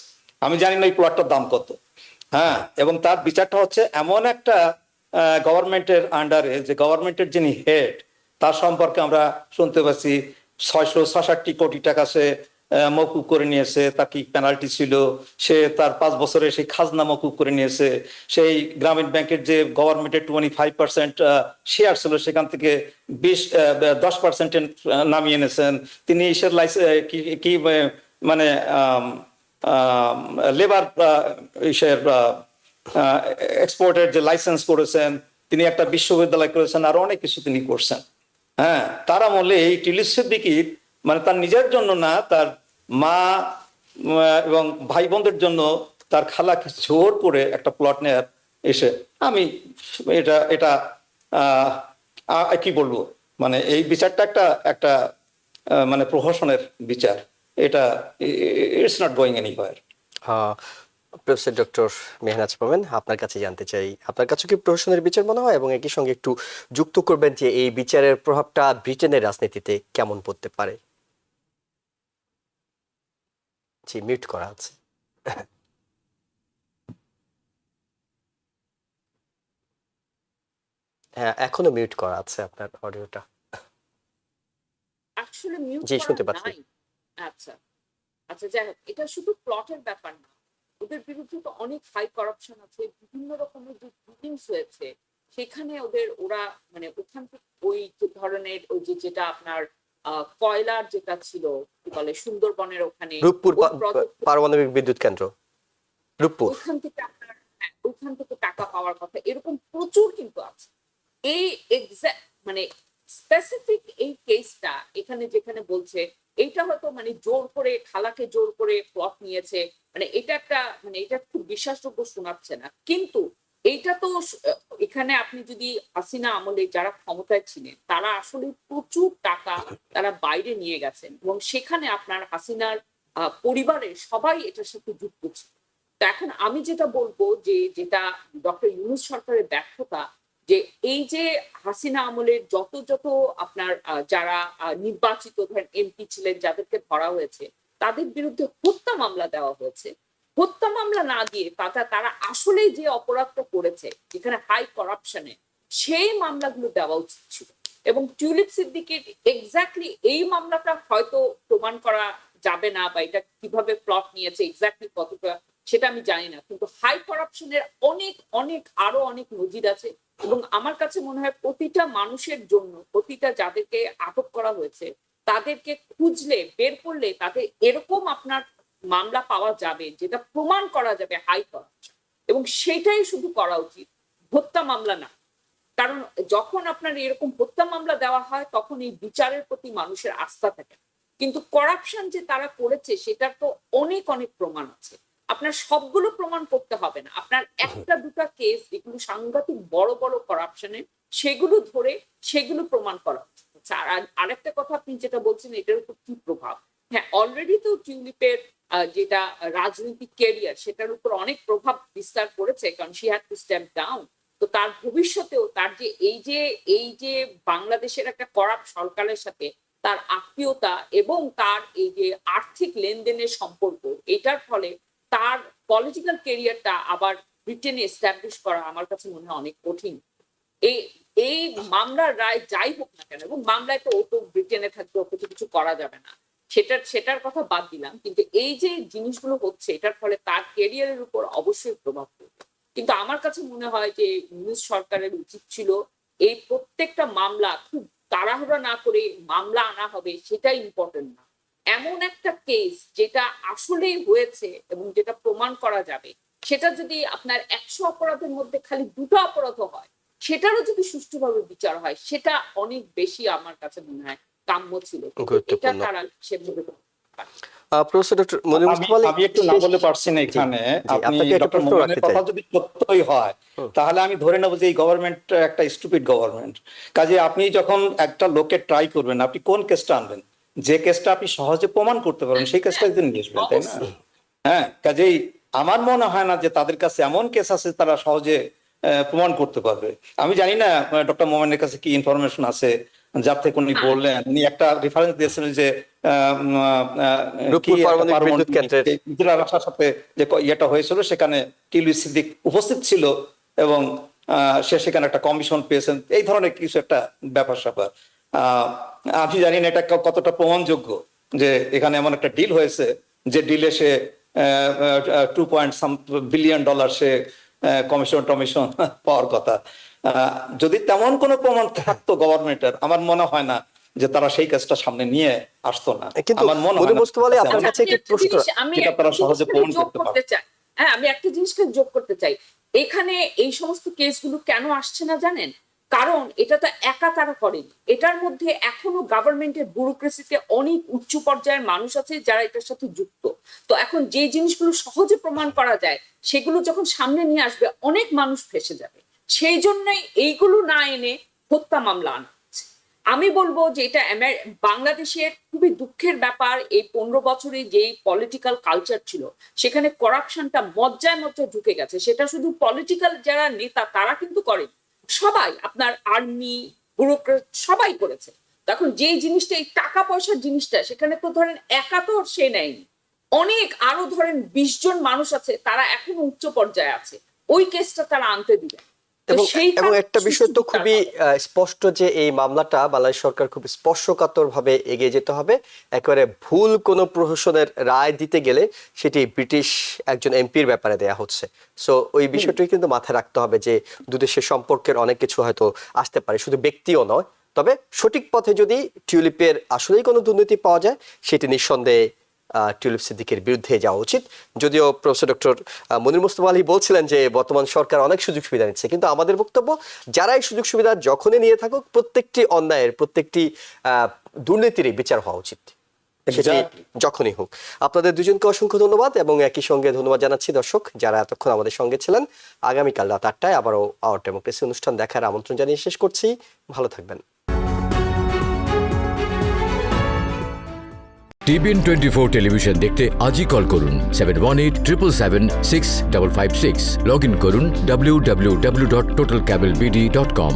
আমি জানি না এই প্লটটার দাম কত। হ্যাঁ, এবং তার বিচারটা হচ্ছে এমন একটা গভর্নমেন্টের আন্ডারে, যে গভর্নমেন্টের যিনি হেড, তার সম্পর্কে আমরা শুনতে পাচ্ছি 666 কোটি টাকা সে মকুব করে নিয়েছে। তার কি পেনাল্টি ছিল? সে তার 5 বছরে সেই খাজনা মকুব করে নিয়েছে। সেই গ্রামীণ ব্যাংকের যে গভর্নমেন্টের 25% শেয়ার ছিল, সেখান থেকে 10% নামিয়ে এনেছেন তিনি। ইসের কি মানে লেবার ইসের এক্সপোর্টের যে লাইসেন্স করেছেন তিনি, একটা বিশ্ববিদ্যালয় করেছেন, আর অনেক কিছু তিনি করছেন। হ্যাঁ, তার আমলে এই টিউলিপ সিদ্দিকীর মানে তার নিজের জন্য না, তার মা এবং ভাই বোনদের জন্য তার খালাকে জোর করে একটা প্লট নেয়ার এসে, আমি এটা এটা কি বলবো, মানে এই বিচারটা একটা একটা মানে প্রহসনের বিচার। এটা it's not going anywhere. Professor doctor Mehnaz Momen, আপনার কাছে জানতে চাই, আপনার কাছে কি প্রহসনের বিচার মনে হয়? এবং একই সঙ্গে একটু যুক্ত করবেন যে এই বিচারের প্রভাবটা ব্রিটেনের রাজনীতিতে কেমন পড়তে পারে? জি, মিউট করা আছে। হ্যাঁ, এখনো মিউট করা আছে আপনার অডিওটা। আসলে মিউট জি, করা শুনতে পাচ্ছি। নাই। আচ্ছা, আচ্ছা, যাই হোক, এটা শুধু প্লটের ব্যাপার না, ওদের বিরুদ্ধে তো অনেক হাই করাপশন আছে, বিভিন্ন রকমের যে ডিলিংস হয়েছে, সেখানে ওরা মানে ওখান থেকে ওই ধরনের ওই যে যেটা আপনার কয়লার যেটা ছিল, কি বলে, সুন্দরবনের ওখানে রূপপুর ওই প্রজেক্ট, পারমাণবিক বিদ্যুৎ কেন্দ্র, রূপপুর। ওইখান থেকে আপনার, হ্যাঁ, ওইখান থেকে টাকা পাওয়ার কথা, এরকম প্রচুর কিন্তু আছে। এই এক্সাক্ট মানে স্পেসিফিক এই কেসটা এখানে যেখানে বলছে, এইটা হয়তো মানে জোর করে, খালাকে জোর করে প্লট নিয়েছে, মানে এটা একটা, মানে এটা খুব বিশ্বাসযোগ্য শোনাচ্ছে না। কিন্তু এইটা তো এখানে আপনি যদি হাসিনা আমলে যারা ক্ষমতায় ছিলেন, তারা আসলে প্রচুর টাকা তারা বাইরে নিয়ে গেছেন, এবং সেখানে আপনার হাসিনার পরিবারের সবাই এটার সাথে যুক্ত ছিল। তো এখন আমি যেটা বলবো, যে যেটা ডক্টর ইউনূস সরকারের ব্যর্থতা, যে এই যে হাসিনা আমলের যত যত আপনার যারা নির্বাচিত ধরেন এমপি ছিলেন, যাদেরকে ধরা হয়েছে, তাদের বিরুদ্ধে হত্যা মামলা দেওয়া হয়েছে। হত্যা মামলা না দিয়ে তারা আসলে যে অপরাধটা করেছে, যেখানে হাই করাপশনে, সেই মামলাগুলো দেওয়া উচিত ছিল। এবং টিউলিপ সিদ্দিকের এক্স্যাক্টলি এই মামলাটা হয়তো প্রমাণ করা যাবে না, বা এটা কিভাবে প্লট নিয়েছে এক্স্যাক্টলি কতটা, সেটা আমি জানি না, কিন্তু হাই করাপশনের অনেক অনেক আরো অনেক নজির আছে। এবং আমার কাছে মনে হয় প্রতিটা মানুষের জন্য, প্রতিটা যাদেরকে আটক করা হয়েছে তাদেরকে খুঁজলে বের করলে তাদের এরকম আপনার মামলা পাওয়া যাবে যেটা প্রমাণ করা যাবে হাই করাপশন, এবং সেটাই শুধু করা উচিত, হত্যা মামলা না। কারণ যখন আপনার এরকম হত্যা মামলা দেওয়া হয় তখন এই বিচারের প্রতি মানুষের আস্থা থাকে না। কিন্তু করাপশন যে তারা করেছে সেটার তো অনেক অনেক প্রমাণ আছে। আপনার সবগুলো প্রমাণ করতে হবে না, আপনার একটা দুটা কেস যেগুলো সাংঘাতিক বড় বড় করাপশনের সেগুলো ধরে সেগুলো প্রমাণ করা উচিত। আর আরেকটা কথা আপনি যেটা বলছেন এটার উপর কি প্রভাব, হ্যাঁ অলরেডি তো টিউলিপের যেটা রাজনৈতিক ক্যারিয়ার সেটার উপর অনেক প্রভাব বিস্তার করেছে, কারণ she had to step down. তো তার ভবিষ্যতেও তার যে এই যে বাংলাদেশের একটা করাপ্ট সরকারের সাথে তার আত্মীয়তা এবং তার এই যে আর্থিক লেনদেনের সম্পর্ক, এটার ফলে তার পলিটিক্যাল ক্যারিয়ারটা আবার ব্রিটেনে এস্টাবলিশ করা আমার কাছে মনে হয় অনেক কঠিন। এই মামলার রায় যাই হোক না কেন, এবং মামলায় তো ও তো ব্রিটেনে থাকবে, ওকে তো কিছু করা যাবে না, সেটার কথা বাদ দিলাম, কিন্তু এই যে জিনিসগুলো হচ্ছে এটার ফলে তার ক্যারিয়ারের উপর অবশ্যই প্রভাব পড়বে। কিন্তু আমার কাছে মনে হয় যে ইউনূস সরকারের উচিত ছিল এই প্রত্যেকটা মামলা খুব তাড়াহুড়া না করে মামলা আনা হবে সেটাই ইম্পর্টেন্ট না, এমন একটা কেস যেটা আসলেই হয়েছে এবং যেটা প্রমাণ করা যাবে, সেটা যদি আপনার 100 অপরাধের মধ্যে খালি 2টা অপরাধ হয় সেটারও যদি সুষ্ঠুভাবে বিচার হয় সেটা অনেক বেশি আমার কাছে মনে হয় কাম্য ছিল। এটা তারা সেভাবে প্রফেসর ডক্টর মনির মুস্তফা আলী, আমি একটু না বলে পারছি না এখানে। আপনি ডক্টর মোমেনের কথা যদি সত্যই হয় তাহলে আমি ধরে নেব যে এই গভর্নমেন্ট একটা স্টুপিড গভর্নমেন্ট। কাজে আপনি যখন একটা লোকে ট্রাই করবেন, আপনি কোন কেসটা আনবেন, যে কেসটা আপনি সহজে প্রমাণ করতে পারবেন সেই কেসটা একদিন নিয়ে আসবেন, তাই না? হ্যাঁ, কাজেই আমার মনে হয় না যে তাদের কাছে এমন কেস আছে তারা সহজে প্রমাণ করতে পারবে। আমি জানি না ডক্টর মোমেনের কাছে কি ইনফরমেশন আছে যার থেকে উনি বললেন, উনি একটা রেফারেন্স দিয়েছিলেন যে আসার সাথে যে ইয়েটা হয়েছিল সেখানে টিউলিপ সিদ্দিক উপস্থিত ছিল এবং সে সেখানে একটা কমিশন পেয়েছেন, এই ধরনের কিছু একটা ব্যাপার স্যাপার। আমি জানি না এটা কতটা প্রমাণযোগ্য যে এখানে এমন একটা ডিল হয়েছে যে ডিলে সে $2 বিলিয়ন সে কমিশন পাওয়ার কথা। যদি তেমন কোনো প্রমাণ থাকতো গভর্নমেন্টের, আমার মনে হয় না যে তারা সেই কাজটা সামনে নিয়ে আসতো না। আমার মনে হয় হ্যাঁ, আমি একটা জিনিসকে যোগ করতে চাই, এখানে এই সমস্ত কেসগুলো কেন আসছে না জানেন? কারণ এটা তো একা তারা করেনি, এটার মধ্যে এখনো গভর্নমেন্টের ব্যুরোক্রেসিতে অনেক উচ্চ পর্যায়ের মানুষ আছে যারা এটার সাথে যুক্ত। তো এখন যে জিনিসগুলো সহজে প্রমাণ করা যায় সেগুলো যখন সামনে নিয়ে আসবে অনেক মানুষ ফেঁসে যাবে, সেই জন্যই এইগুলো না এনে হত্যা মামলা আনা হচ্ছে। আমি বলবো যে এটা বাংলাদেশের খুবই দুঃখের ব্যাপার, এই 15 বছরে যেই পলিটিক্যাল কালচার ছিল সেখানে করাপশনটা মজ্জায় মজ্জায় ঢুকে গেছে। সেটা শুধু পলিটিক্যাল যারা নেতা তারা কিন্তু করেন, সবাই আপনার আর্মি ব্যুরোক্রেট সবাই করেছে। তখন যে জিনিসটা এই টাকা পয়সার জিনিসটা সেখানে তো ধরেন একা তো সে নেয়নি, অনেক আরো ধরেন 20 জন মানুষ আছে তারা এখনো উচ্চ পর্যায়ে আছে, ওই কেসটা তারা আনতে দিবে। এবং একটা বিষয় তো খুবই স্পষ্ট যে এই মামলাটা বাংলাদেশ সরকার খুব স্পর্শকাতর ভাবে এগিয়ে যেতে হবে। একেবারে ভুল কোনো প্রহসনের রায় দিতে গেলে সেটি ব্রিটিশ একজন এমপির ব্যাপারে দেয়া হচ্ছে। সো ওই বিষয়টাই কিন্তু মাথায় রাখতে হবে যে দুদেশের সম্পর্কের অনেক কিছু হয়তো আসতে পারে, শুধু ব্যক্তিও নয়। তবে সঠিক পথে যদি টিউলিপের আসলেই কোনো দুর্নীতি পাওয়া যায় সেটি নিঃসন্দেহে টিউলিপ সিদ্দিকের বিরুদ্ধে যাওয়া উচিত। যদিও প্রফেসর ডক্টর মনির মুস্তফা আলী বলছিলেন যে বর্তমান সরকার অনেক সুযোগ সুবিধা নিচ্ছে, কিন্তু আমাদের বক্তব্য যারা এই সুযোগ সুবিধা যখনই নিয়ে থাকুক প্রত্যেকটি অন্যায়ের প্রত্যেকটি দুর্নীতিরই বিচার হওয়া উচিত, সেটি যখনই হোক। আপনাদের দুজনকে অসংখ্য ধন্যবাদ এবং একই সঙ্গে ধন্যবাদ জানাচ্ছি দর্শক যারা এতক্ষণ আমাদের সঙ্গে ছিলেন। আগামীকাল রাত 8টায় আবারও আওয়ার ডেমোক্রেসি অনুষ্ঠান দেখার আমন্ত্রণ জানিয়ে শেষ করছি। ভালো থাকবেন। টিবিএন 24 টেলিভিশন দেখতে আজই কল করুন 7187776556। লগ ইন করুন www.totalcablebd.com।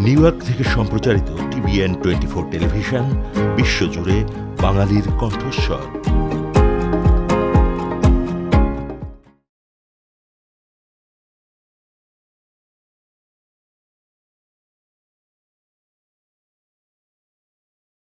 নিউ ইয়র্ক থেকে সম্প্রচারিত টিবিএন 24 টেলিভিশন বিশ্বজুড়ে বাঙালির কণ্ঠস্বর।